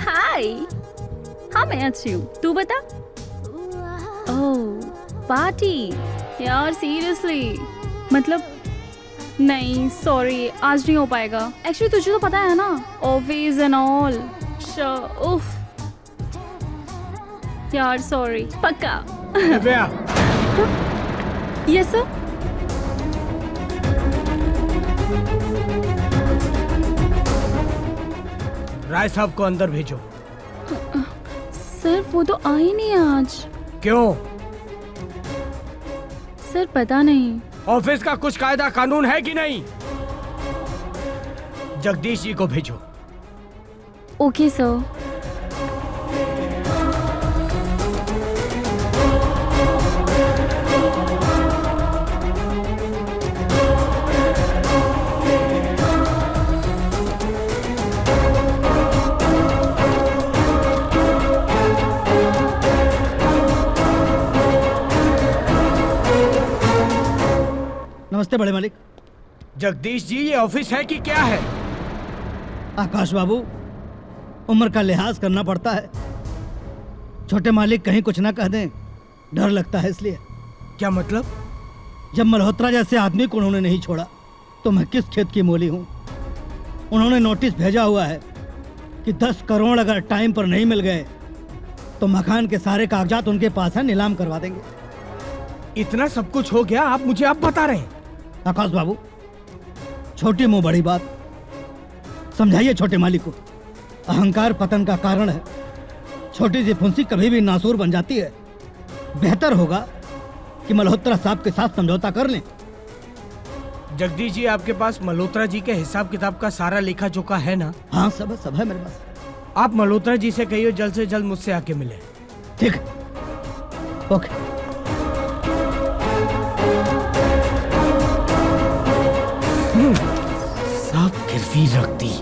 हाय, हाँ मैं अच्छी हूँ, तू बता। ओह पार्टी यार, सीरियसली मतलब नहीं, सॉरी आज नहीं हो पाएगा। एक्चुअली तुझे तो पता है ना, ऑफिस एंड ऑल। उफ यार, सॉरी। पक्का? यस सर। राय साहब को अंदर भेजो। सर वो तो आए नहीं आज। क्यों? सर पता नहीं। ऑफिस का कुछ कायदा कानून है कि नहीं? जगदीश जी को भेजो। ओके सर। नमस्ते बड़े मालिक। जगदीश जी, ये ऑफिस है कि क्या है? आकाश बाबू, उम्र का लिहाज करना पड़ता है। छोटे मालिक कहीं कुछ ना कह दें, डर लगता है इसलिए। क्या मतलब? जब मल्होत्रा जैसे आदमी को उन्होंने नहीं छोड़ा तो मैं किस खेत की मोली हूँ। उन्होंने नोटिस भेजा हुआ है कि 10 करोड़ अगर टाइम पर नहीं मिल गए तो मकान के सारे कागजात उनके पास है, नीलाम करवा देंगे। इतना सब कुछ हो गया, आप मुझे अब बता रहे हैं? आकाश बाबू, छोटी मुंह बड़ी बात, समझाइए छोटे मालिक को। अहंकार पतन का कारण है। छोटी सी फुंसी कभी भी नासूर बन जाती है। बेहतर होगा कि मल्होत्रा साहब के साथ समझौता कर लें। जगदीश जी, आपके पास मल्होत्रा जी के हिसाब किताब का सारा लेखा जोखा है ना? हाँ, सब है मेरे पास। आप मल्होत्रा जी से कहिए जल्द से जल्द मुझसे आके मिले। ठीक है, ओके। सब गिरवी रख दी।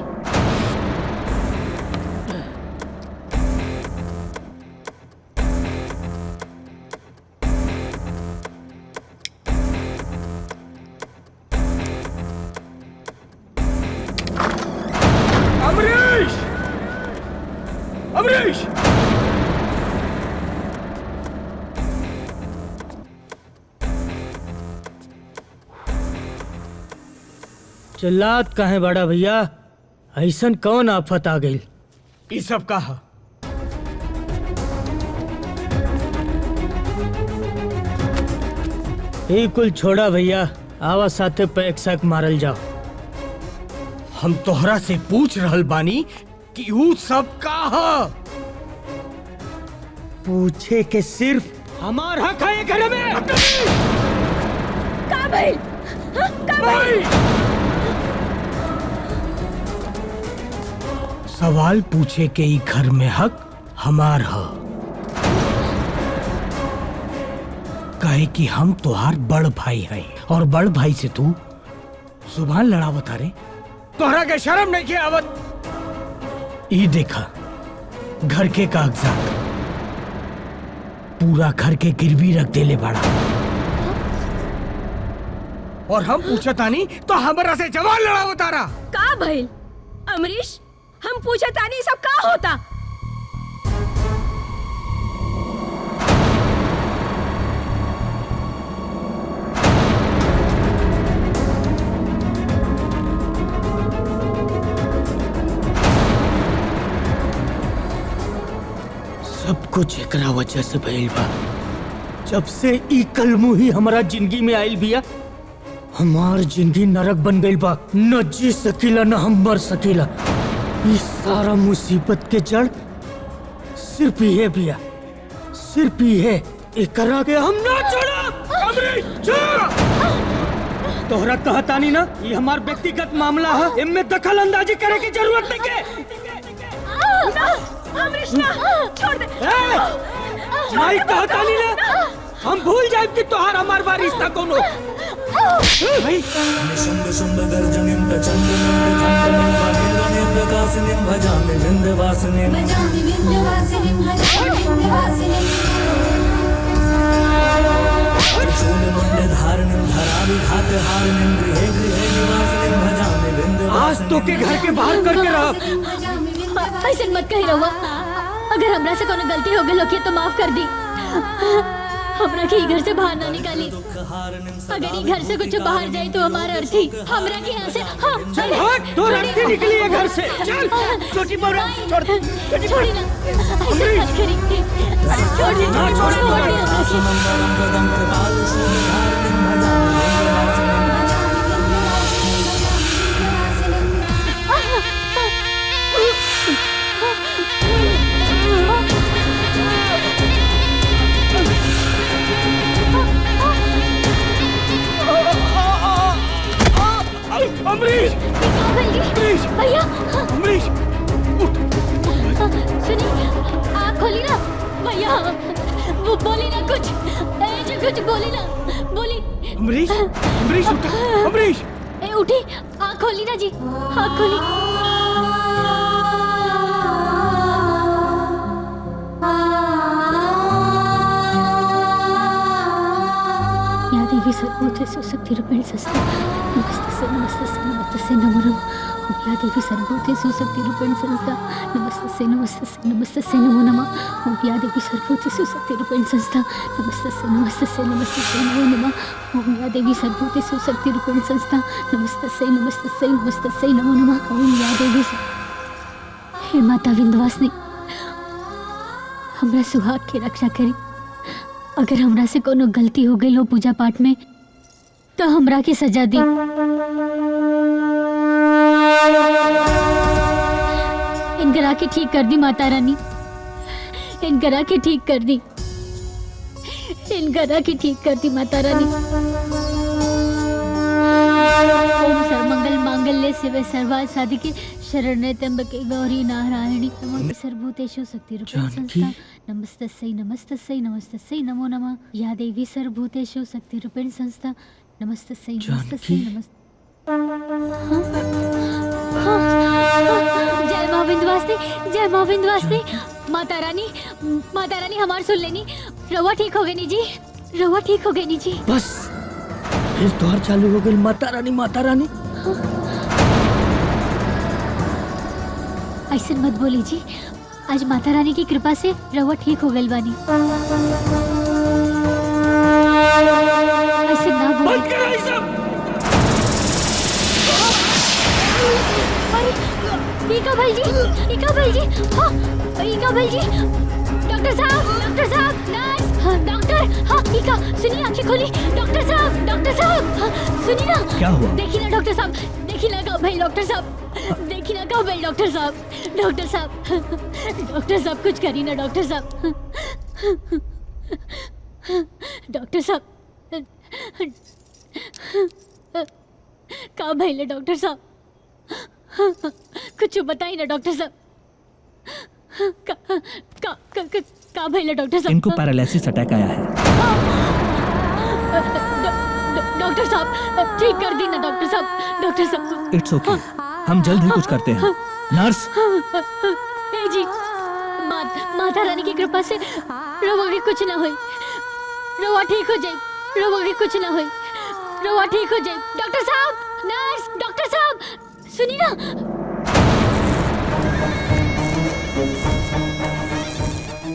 अमरीश! अमरीश! चिल्लात काहे बड़ा भैया? ऐसन कौन आफत आ गई? ई सब कहा। ई कुल छोड़ा भैया, आवा साथे पैक सैक मारल जाओ। हम तोहरा से पूछ रहल बानी कि ऊ सब कहा। पूछे के सिर्फ हमार हक है घर में। का भाई? का भाई? सवाल पूछे के ई घर में हक हमार है। काहे कि हम तोहार बड़ भाई हैं और बड़ भाई से तू जुबान लड़ावत रे। तोहरा के शर्म नहीं के आवत? ई देखा घर के कागजात, पूरा घर के गिरवी रख देले बड़ा। और हम पूछतानी तो हमरा से जवान लड़ाओ तारा। का भइल अमरीश, हम पूछतानी सब का होता। सब कुछ एकरा वजह से भइल बा। जब से ई कलमुही हमारा जिंदगी में आइल बिया, हमार जिंदगी नरक बन गइल बा। न जी सकीला न हम मर सकीला। इस सारा मुसीबत के जड़ सिर्फ ये बिया, सिर्फ ये। एकरा के हम ना छोड़ा। तोहरा कहतानी ना, ये हमार व्यक्तिगत मामला है, इनमें दखल अंदाजी करे की जरूरत नहीं के। अमरीश ना, छोड़ दे। नहीं कहतानी ना, हम भूल जाए कि तोहार हमार बार रिश्ता कौन हो। निशुंभ शुंभ गर्जनिं प्रचंडनिं खंडनिं प्रकाशिनीं भजामि विंध्यवासिनीं त्रिशूलमुंडे धारिणीं धराविघातहारिणीं गृहे गृहे निवासिनीं भजामि विंध्यवासिनीं। आज तो के घर के बाहर करके रह। ऐसे मत कही रहुआ। अगर हमरा से कोनो गलती हो गई होगी तो माफ कर दी। हमरा के घर से बाहर ना निकाली। अगर ये घर से कुछ बाहर जाए तो हमारा अर्थी हमरा के यहाँ से। चल हट, तो अर्थी निकली है घर से। चल छोटी बहू छोड़, छोड़ी ना, ऐसे मत करी। छोड़ी ना, अमरीश, अमरीश भैया, अमरीश सुनिए, आँख खोली ना भैया। वो बोली ना कुछ, कुछ बोली ना, बोली। अमरीश, अमरीश उठ, अमरीश। उठी, आँख खोली ना जी, आँख खोली। या देवी सर्वभूतेषु शक्तिरूपेण संस्थिता नमस्तस्यै नमो नमः। ओम या देवी सर्वभूतेषु शक्तिरूपेण संस्थिता नमस्तस्यै नमो नमः। ओम या देवी सर्वभूतेषु शक्तिरूपेण संस्थिता नमस्तस्यै नमो नमः। ओम या देवी सर्वभूतेषु शक्तिरूपेण संस्थिता नमस्तस्यै नमो नमः। ओम या देवी। हे माता विंध्यवासिनी, हमरा सुहाग की रक्षा करी। अगर हमरा से कोनो गलती हो गई हो पूजा पाठ में तो हमरा की सजा दी। इनकरा के ठीक कर दी माता रानी, इनकरा के ठीक कर दी, इनकरा के ठीक कर दी माता रानी। ओम सर्वमंगल मांगल्ये शिवे सर्वार्थ साधिके शरण्ये त्र्यंबके गौरी नारायणी नमोस्तुते सर्वभूतेषु शक्तिरूपेण संस्थिता नमस्तस्यै नमो नमः। या देवी सर्वभूतेषु शक्तिरूपेण संस्थिता नमस्तस्यै नमस्ते। जय माँ विंध्यवासिनी, जय माँ विंध्यवासिनी। माता रानी हमार सुन लेनी। रवा ठीक हो गई नी जी, रवा ठीक हो गई नी जी। बस फिर द्वार चालू हो गई। माता रानी, माता रानी। ऐसे मत बोली जी, आज माता रानी की कृपा से रवा ठीक हो गई बानी। ऐसे ना बोली। अरे ईका भाई जी, ईका भाई जी, हाँ ईका भाई जी। डॉक्टर साहब, नर्स, हाँ, डॉक्टर, हाँ ईका सुनिए, आंखें खोली। डॉक्टर साहब, हाँ, सुनिए ना। क्या हुआ? देखिए ना डॉक्टर साहब, देखिए ना कब भाई डॉक्टर साहब, देखिए ना कब भाई डॉक्टर साहब कुछ करिए ना डॉक्टर साहब। डॉक्टर साहब का भाई ले डॉक्टर साहब, कुछ बताइए ना डॉक्टर साहब। का भाई ले डॉक्टर साहब। इनको पैरालिसिस अटैक आया है। डॉक्टर साहब ठीक कर दी ना डॉक्टर साहब। इट्स ओके, हम जल्द ही कुछ करते हैं। नर्स जी, माता रानी की कृपा से रवा के कुछ ना होई, रवा ठीक हो जाए, रवा के कुछ ना होई। रउआ ठीक हो जाए। डॉक्टर साहब, नर्स, डॉक्टर साहब, सुनी ना।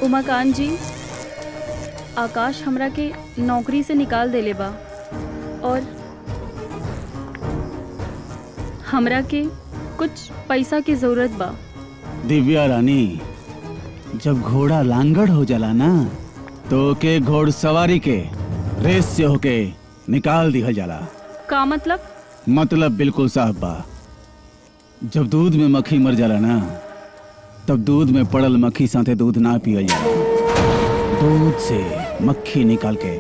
उमाकांत जी, आकाश हमरा के नौकरी से निकाल देले बा और हमरा के कुछ पैसा की जरूरत बा। दिव्या रानी, जब घोड़ा लांगड़ हो जाला ना तो के घोड़सवारी के रेस से होके निकाल दिहल जाला। का मतलब? मतलब बिल्कुल साफ बा। जब दूध में मक्खी मर जाला ना तब दूध में पड़ल मक्खी साथे दूध ना पियल जाला। दूध से मक्खी निकाल के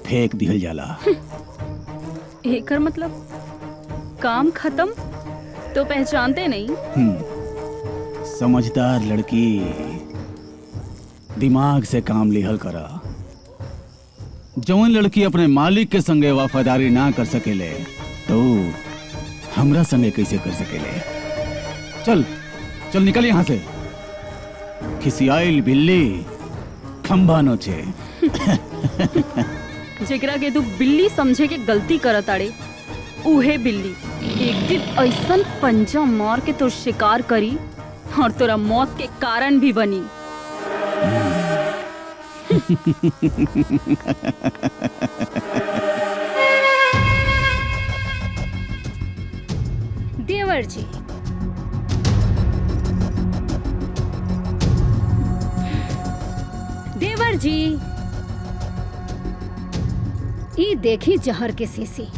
फेंक दिहल जाला। एकर मतलब काम खत्म तो पहचानते नहीं। समझदार लड़की, दिमाग से काम लिहल करा। जौन लड़की अपने मालिक के संगे वफादारी ना कर सकेले तो हमरा संगे कैसे कर सकेले? चल चल निकल यहाँ से। खिसियाइल बिल्ली खंभा नोचे। जेकरा के तू बिल्ली समझे के गलती करत आड़े, उहे बिल्ली एक दिन ऐसन पंजा मार के तो शिकार करी और तोरा मौत के कारण भी बनी। देवर जी, देवर जी, ई देखी जहर के शीशी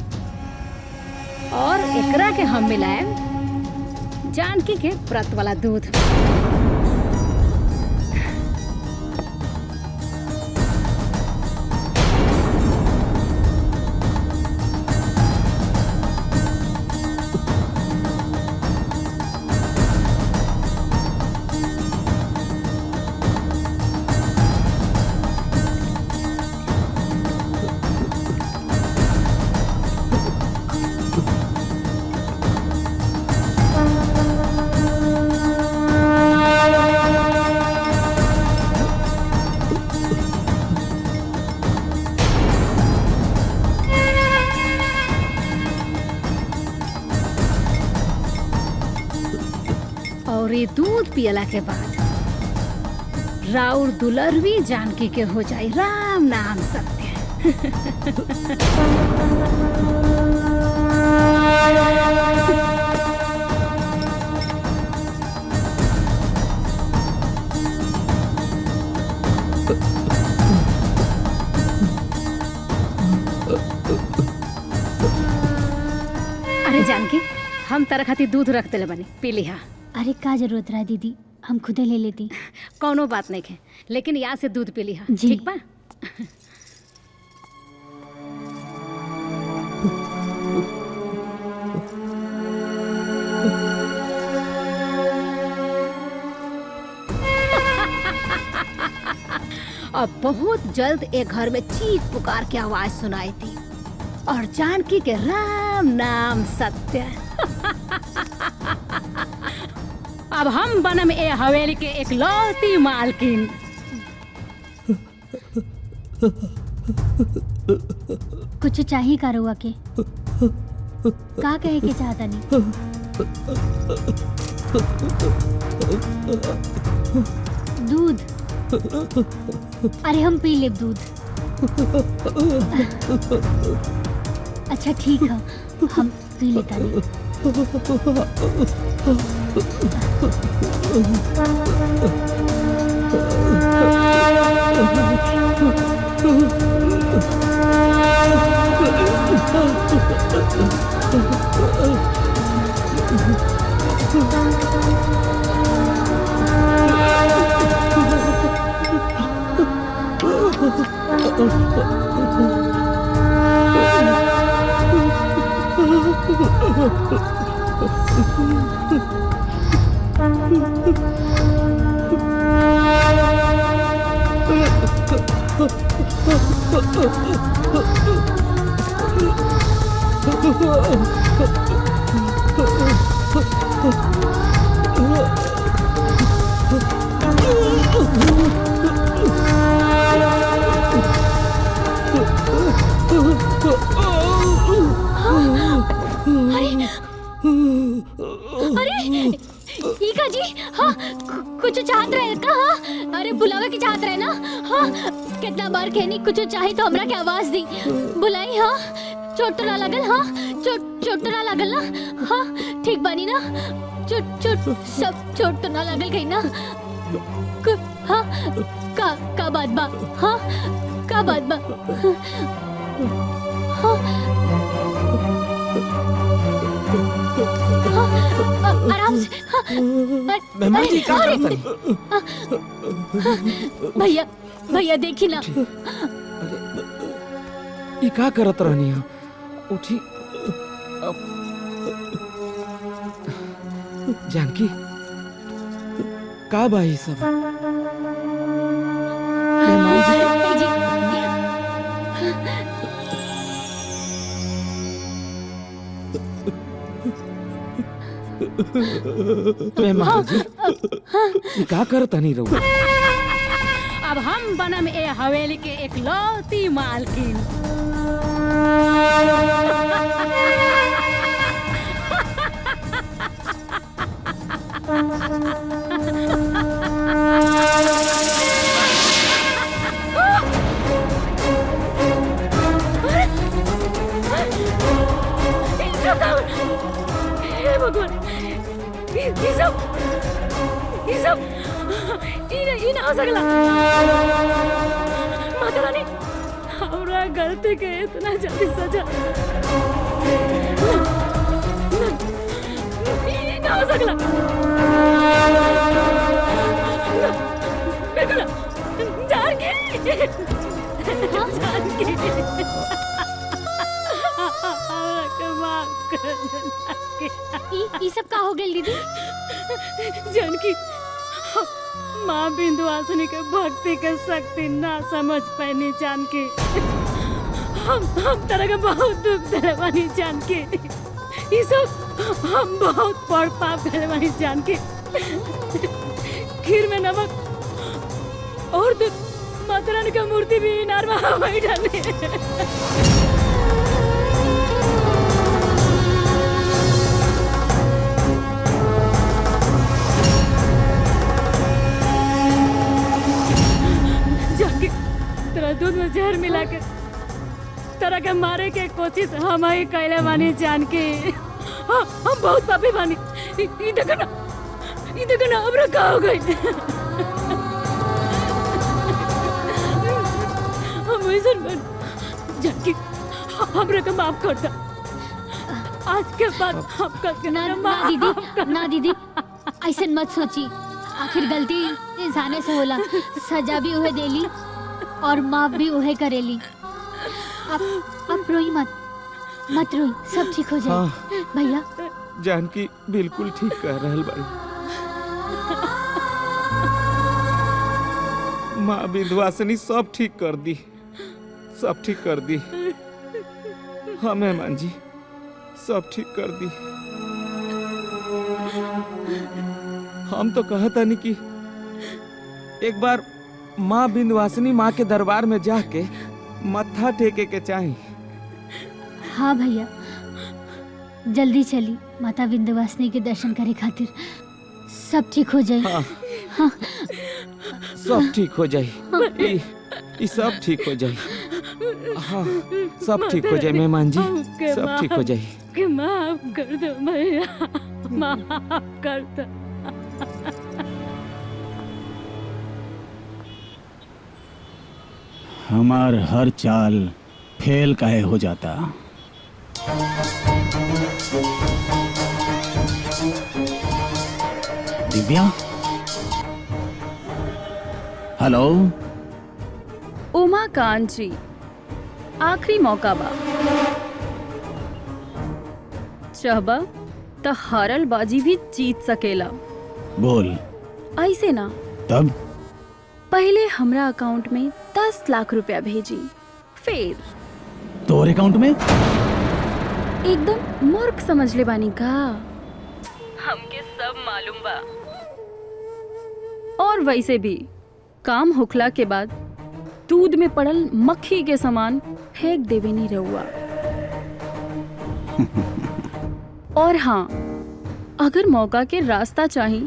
और एकरा के हम मिलाएम जानकी के व्रत वाला दूध। और ये दूध पियला के बाद राउर दुलरवी जानकी के हो जाए राम नाम सत्य। अरे जानकी, हम तरह खातिर दूध रख दिले बनी, पी लिहा। अरे का जरूरत रहा दीदी, हम खुदे ले लेती। कौनो बात नहीं है, लेकिन यहाँ से दूध पी लिहा, जी। ठीक बा? अब बहुत जल्द एक घर में चीख पुकार की आवाज सुनाई थी और जानकी के राम नाम सत्य। अब हम बनम ए हवेली के एक लौती मालकिन। कुछ चाहिए का रुआ के? का कहे के चाहता नहीं? दूध। अरे हम पी ले दूध। अच्छा ठीक है, हम पी लेता नहीं। Oh अरे ईका जी, हाँ कुछ चाहत रहे का? हाँ अरे बुलावे की चाहत रहे ना? हाँ कितना बार कहनी कुछ चाहे तो हमरा के आवाज दी, बुलाई। हाँ चोट तो ना लगल? हाँ चोट तो ना लगल ना? हाँ ठीक बानी ना? चोट सब चोट तो ना लगल कहीं ना? हाँ का बात बा? हाँ का बात बा? आराम से। मेहमान जी क्या करते भैया भैया देखी ना। ये क्या करत रहनी है? उठी जानकी का बाई सब? मेहमान जी मेहमान जी ये क्या करता नहीं रहू? अब हम बनम ए हवेली के एक लौती मालकिन। हे भगवान, ये सब ई ना हो सकला। माता रानी हमरा गलती के इतना जल्दी सजा ई ना हो सकला। बिल्कुल जानकी ये सब का हो गई दीदी? जानकी माँ बिंदुवासिनी के भक्ति के शक्ति ना समझ पानी जानकी। हम तरह का बहुत दुख दरवानी जानकी। ये सब हम बहुत बड़ पाप दरवानी जानकी। खीर में नमक और दूध माता रानी का मूर्ति भी इनार में हवाई डाले। तेरा दूध में जहर मिला के तरह के मारे के कोशिश हम ही कैले बानी जानकी। हम बहुत पापी बानी। ई देखो ना अब का हो गई। हम ऐसा बन जानकी हमरा के माफ कर दे। आज के बाद आपका ना दीदी ऐसा मत सोची। आखिर गलती इंसाने से होला, सजा भी उहे देली और माफ भी उहे करेली। अब रोई मत रोई, सब ठीक हो जाए। हाँ। भैया जानकी बिल्कुल ठीक कह रहल बाई। माँ विंध्यवासिनी सब ठीक कर दी, सब ठीक कर दी। हाँ मेहमान जी सब ठीक कर दी। हम तो कहता नहीं कि एक बार माँ विंध्यवासिनी माँ के दरबार में जाके मत्था टेके के चाही। हाँ भैया जल्दी चली माता विंध्यवासिनी के दर्शन करे खातिर। सब ठीक हो जाए। हाँ। हाँ। सब ठीक हो जाए। ये सब ठीक हो जाए। हाँ सब ठीक हो जाए मेहमान जी, सब ठीक हो जाए। माफ कर दो भैया, माफ कर दो। हमार हर चाल फेल काहे हो जाता। दिव्या हेलो। उमाकांत जी आखिरी मौका बा। चाहबा तो हारल बाजी भी जीत सकेला। बोल। ऐसे ना तब पहले हमरा अकाउंट में 10 लाख रुपया भेजी, फिर तोर अकाउंट में? एकदम मूर्ख समझ ले बानी का? हमके सब मालूम बा। और वैसे भी काम होखला के बाद दूध में पड़ल मक्खी के समान फेंक देवे नहीं रहुआ। और हाँ, अगर मौका के रास्ता चाही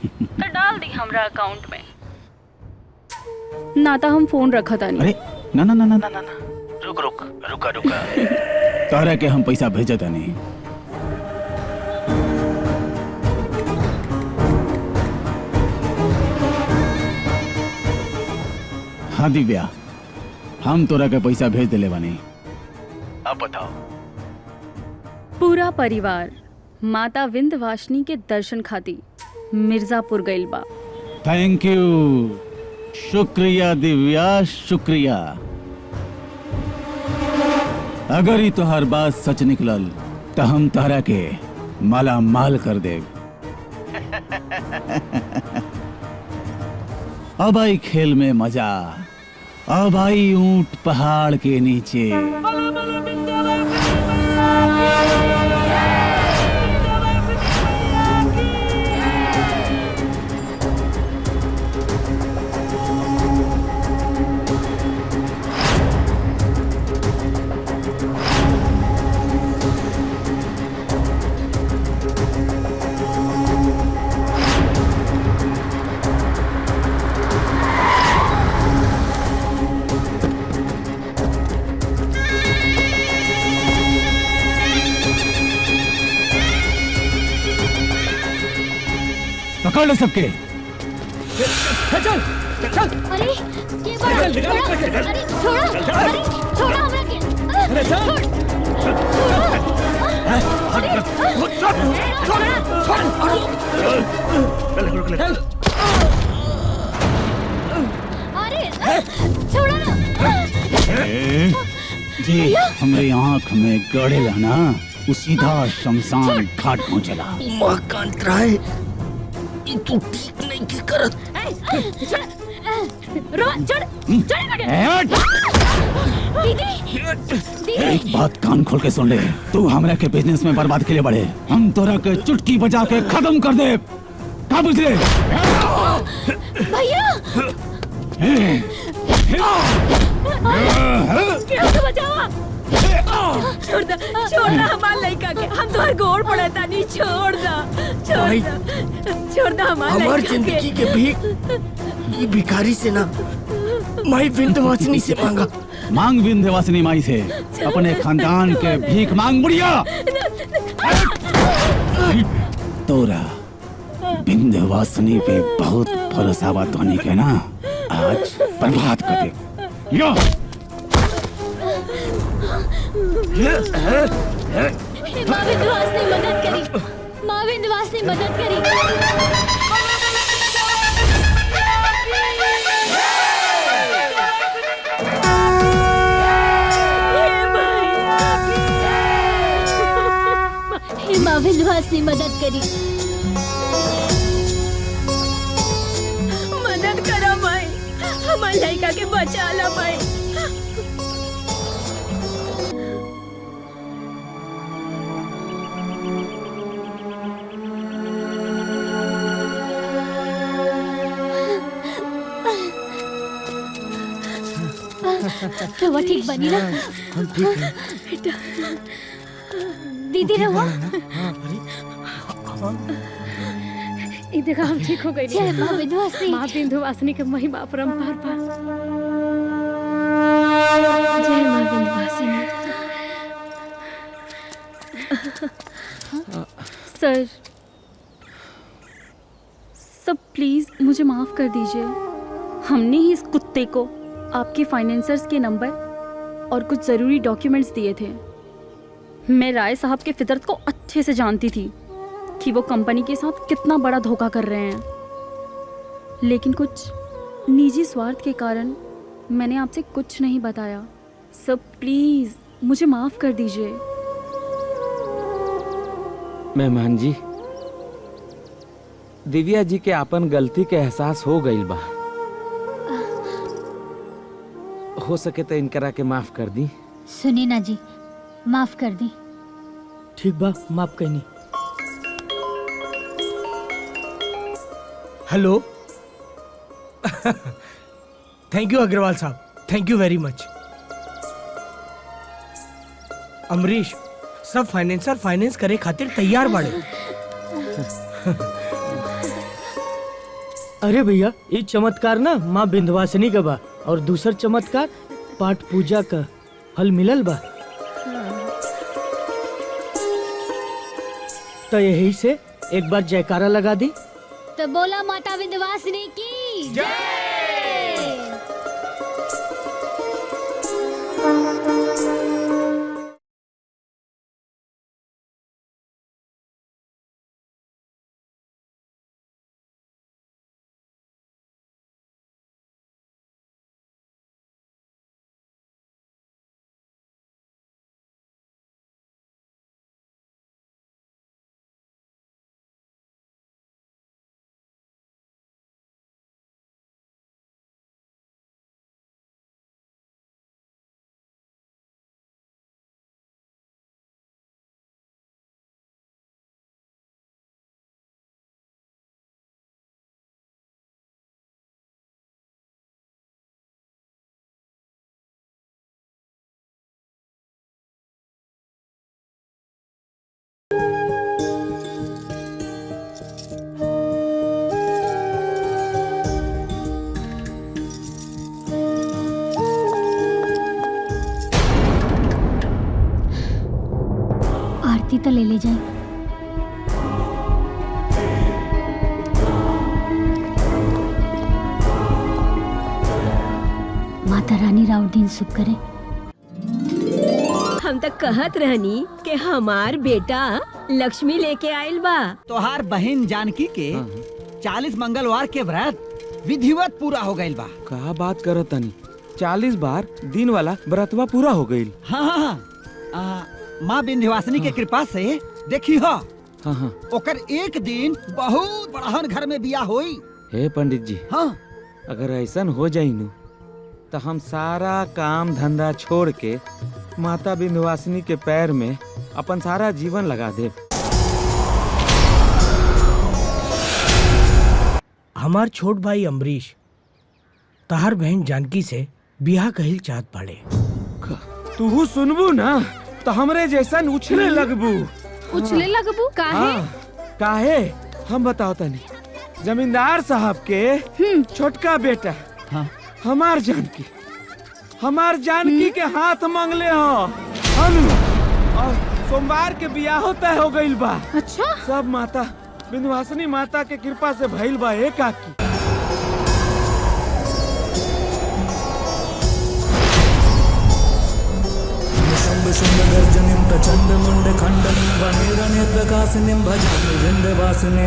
तो डाल दी हमरा अकाउंट में, ना तो हम फोन रखा था नहीं। अरे ना ना ना ना ना ना ना, रुक रुक रुका रुका तारा के हम पैसा भेजा था नहीं। हाँ दिव्या, हम तोरा के पैसा भेज दिले बानी। अब बताओ। पूरा परिवार माता विंध्यवासिनी के दर्शन खाती मिर्जापुर गइल बा। थैंक यू, शुक्रिया दिव्या, शुक्रिया। अगर ही तोहर बात सच निकलल तो हम तोहरा के माला माल कर देव। अब आई खेल में मजा, अब आई ऊंट पहाड़ के नीचे। पकड़ लो सबके। चल चल। अरे ये बड़ा अरे छोड़ो, अरे छोड़ो हमरा के। अरे छोड़ो ना। जी हमरे आँख में गड़ेला ना, वो सीधा शमशान घाट पहुँचेला। उमाकांत राय, तू ठीक नहीं की करत। एक बात कान खोल के सुन ले, तू हमरा के बिजनेस में बर्बाद के लिए बढ़े, हम तोरा के चुटकी बजा के खत्म कर दे। का बुझले? भैया छोड़ दा हमार लड़का के, हम तोहर गोड़ पड़ता नहीं। छोड़ दा हमार जिंदगी के भीख ये भिखारी से ना, माई विंध्यवासिनी से मांगा। मांग विंध्यवासिनी माई से, अपने खानदान के भीख मांग बुढ़िया। तोरा विंध्यवासिनी पे बहुत भरोसा बात होने के ना, आज बर्बाद कर दे। यो माँ विंध्यवासिनी मदद करी, माँ विंध्यवासिनी मदद करी। माँ विंध्यवासिनी मदद करी। मदद करा माई, हमार लड़का के बचा ला माई। रवा ठीक बनी ना? हम ठीक हैं। बेटा, दीदी रवा। ये देखा हम ठीक हो गए। जय माँ विंध्यवासिनी। माँ विंध्यवासिनी के महिमा अपरंपार बा। जय माँ विंध्यवासिनी। सर सब प्लीज मुझे माफ कर दीजिए। हमने ही इस कुत्ते को आपके फाइनेंसर्स के नंबर और कुछ ज़रूरी डॉक्यूमेंट्स दिए थे। मैं राय साहब के फितरत को अच्छे से जानती थी कि वो कंपनी के साथ कितना बड़ा धोखा कर रहे हैं, लेकिन कुछ निजी स्वार्थ के कारण मैंने आपसे कुछ नहीं बताया। सब प्लीज़ मुझे माफ़ कर दीजिए। मेहमान जी, दिव्या जी के अपन गलती के एहसास हो गई बा। हो सके तो इनकरा के माफ कर दी। सुनी ना जी, माफ कर दी। ठीक बा, माफ करनी। हेलो। थैंक यू अग्रवाल साहब, थैंक यू वेरी मच। अमरीश, सब फाइनेंसर फाइनेंस करे खातिर तैयार बाड़े। अरे भैया ये चमत्कार ना माँ विंध्यवासिनी का बा और दूसर चमत्कार पाठ पूजा का फल मिलल बा। तो यही से एक बार जयकारा लगा दी। तो बोला माता विंध्यवासिनी की जय। आरती तो ले जाए। माता रानी राउर दिन सुख करे। हम तक कहत रहनी कि हमार बेटा लक्ष्मी लेके आयल बा। तोहार बहन जानकी के 40 मंगलवार के व्रत विधिवत पूरा हो गइल बा। का बात करत तनी 40 बार दिन वाला व्रतवा पूरा हो गइल। हाँ माँ विंध्यवासिनी के कृपा से देखी हो। हाँ ओकर एक दिन बहुत बड़हन घर में बिया होई। हे पंडित जी, हाँ अगर ऐसन हो जाई नु तो हम सारा काम धंधा छोड़ के माता विंध्यवासिनी के पैर में अपन सारा जीवन लगा दे। हमार छोट भाई अम्बरीश तहार बहन जानकी से बियाह कहिल चाहत बाड़े। तू सुनबू ना तो हमरे जैसन उछले लगबू। उछले लगबू काहे? काहे हम बताओ तनी। जमींदार साहब के छोटका बेटा हमार जानकी के हाथ मांगले हो हम और सोमवार के बियाह तय हो गइल बा। अच्छा सब माता विंध्यवासिनी माता के कृपा से भइल बा। एक काकी शुंभगर्जनिं प्रचण्डमुण्ड खण्डनिं वनेरनेत्रकासिनीं भजामि विन्ध्यवासिनीं।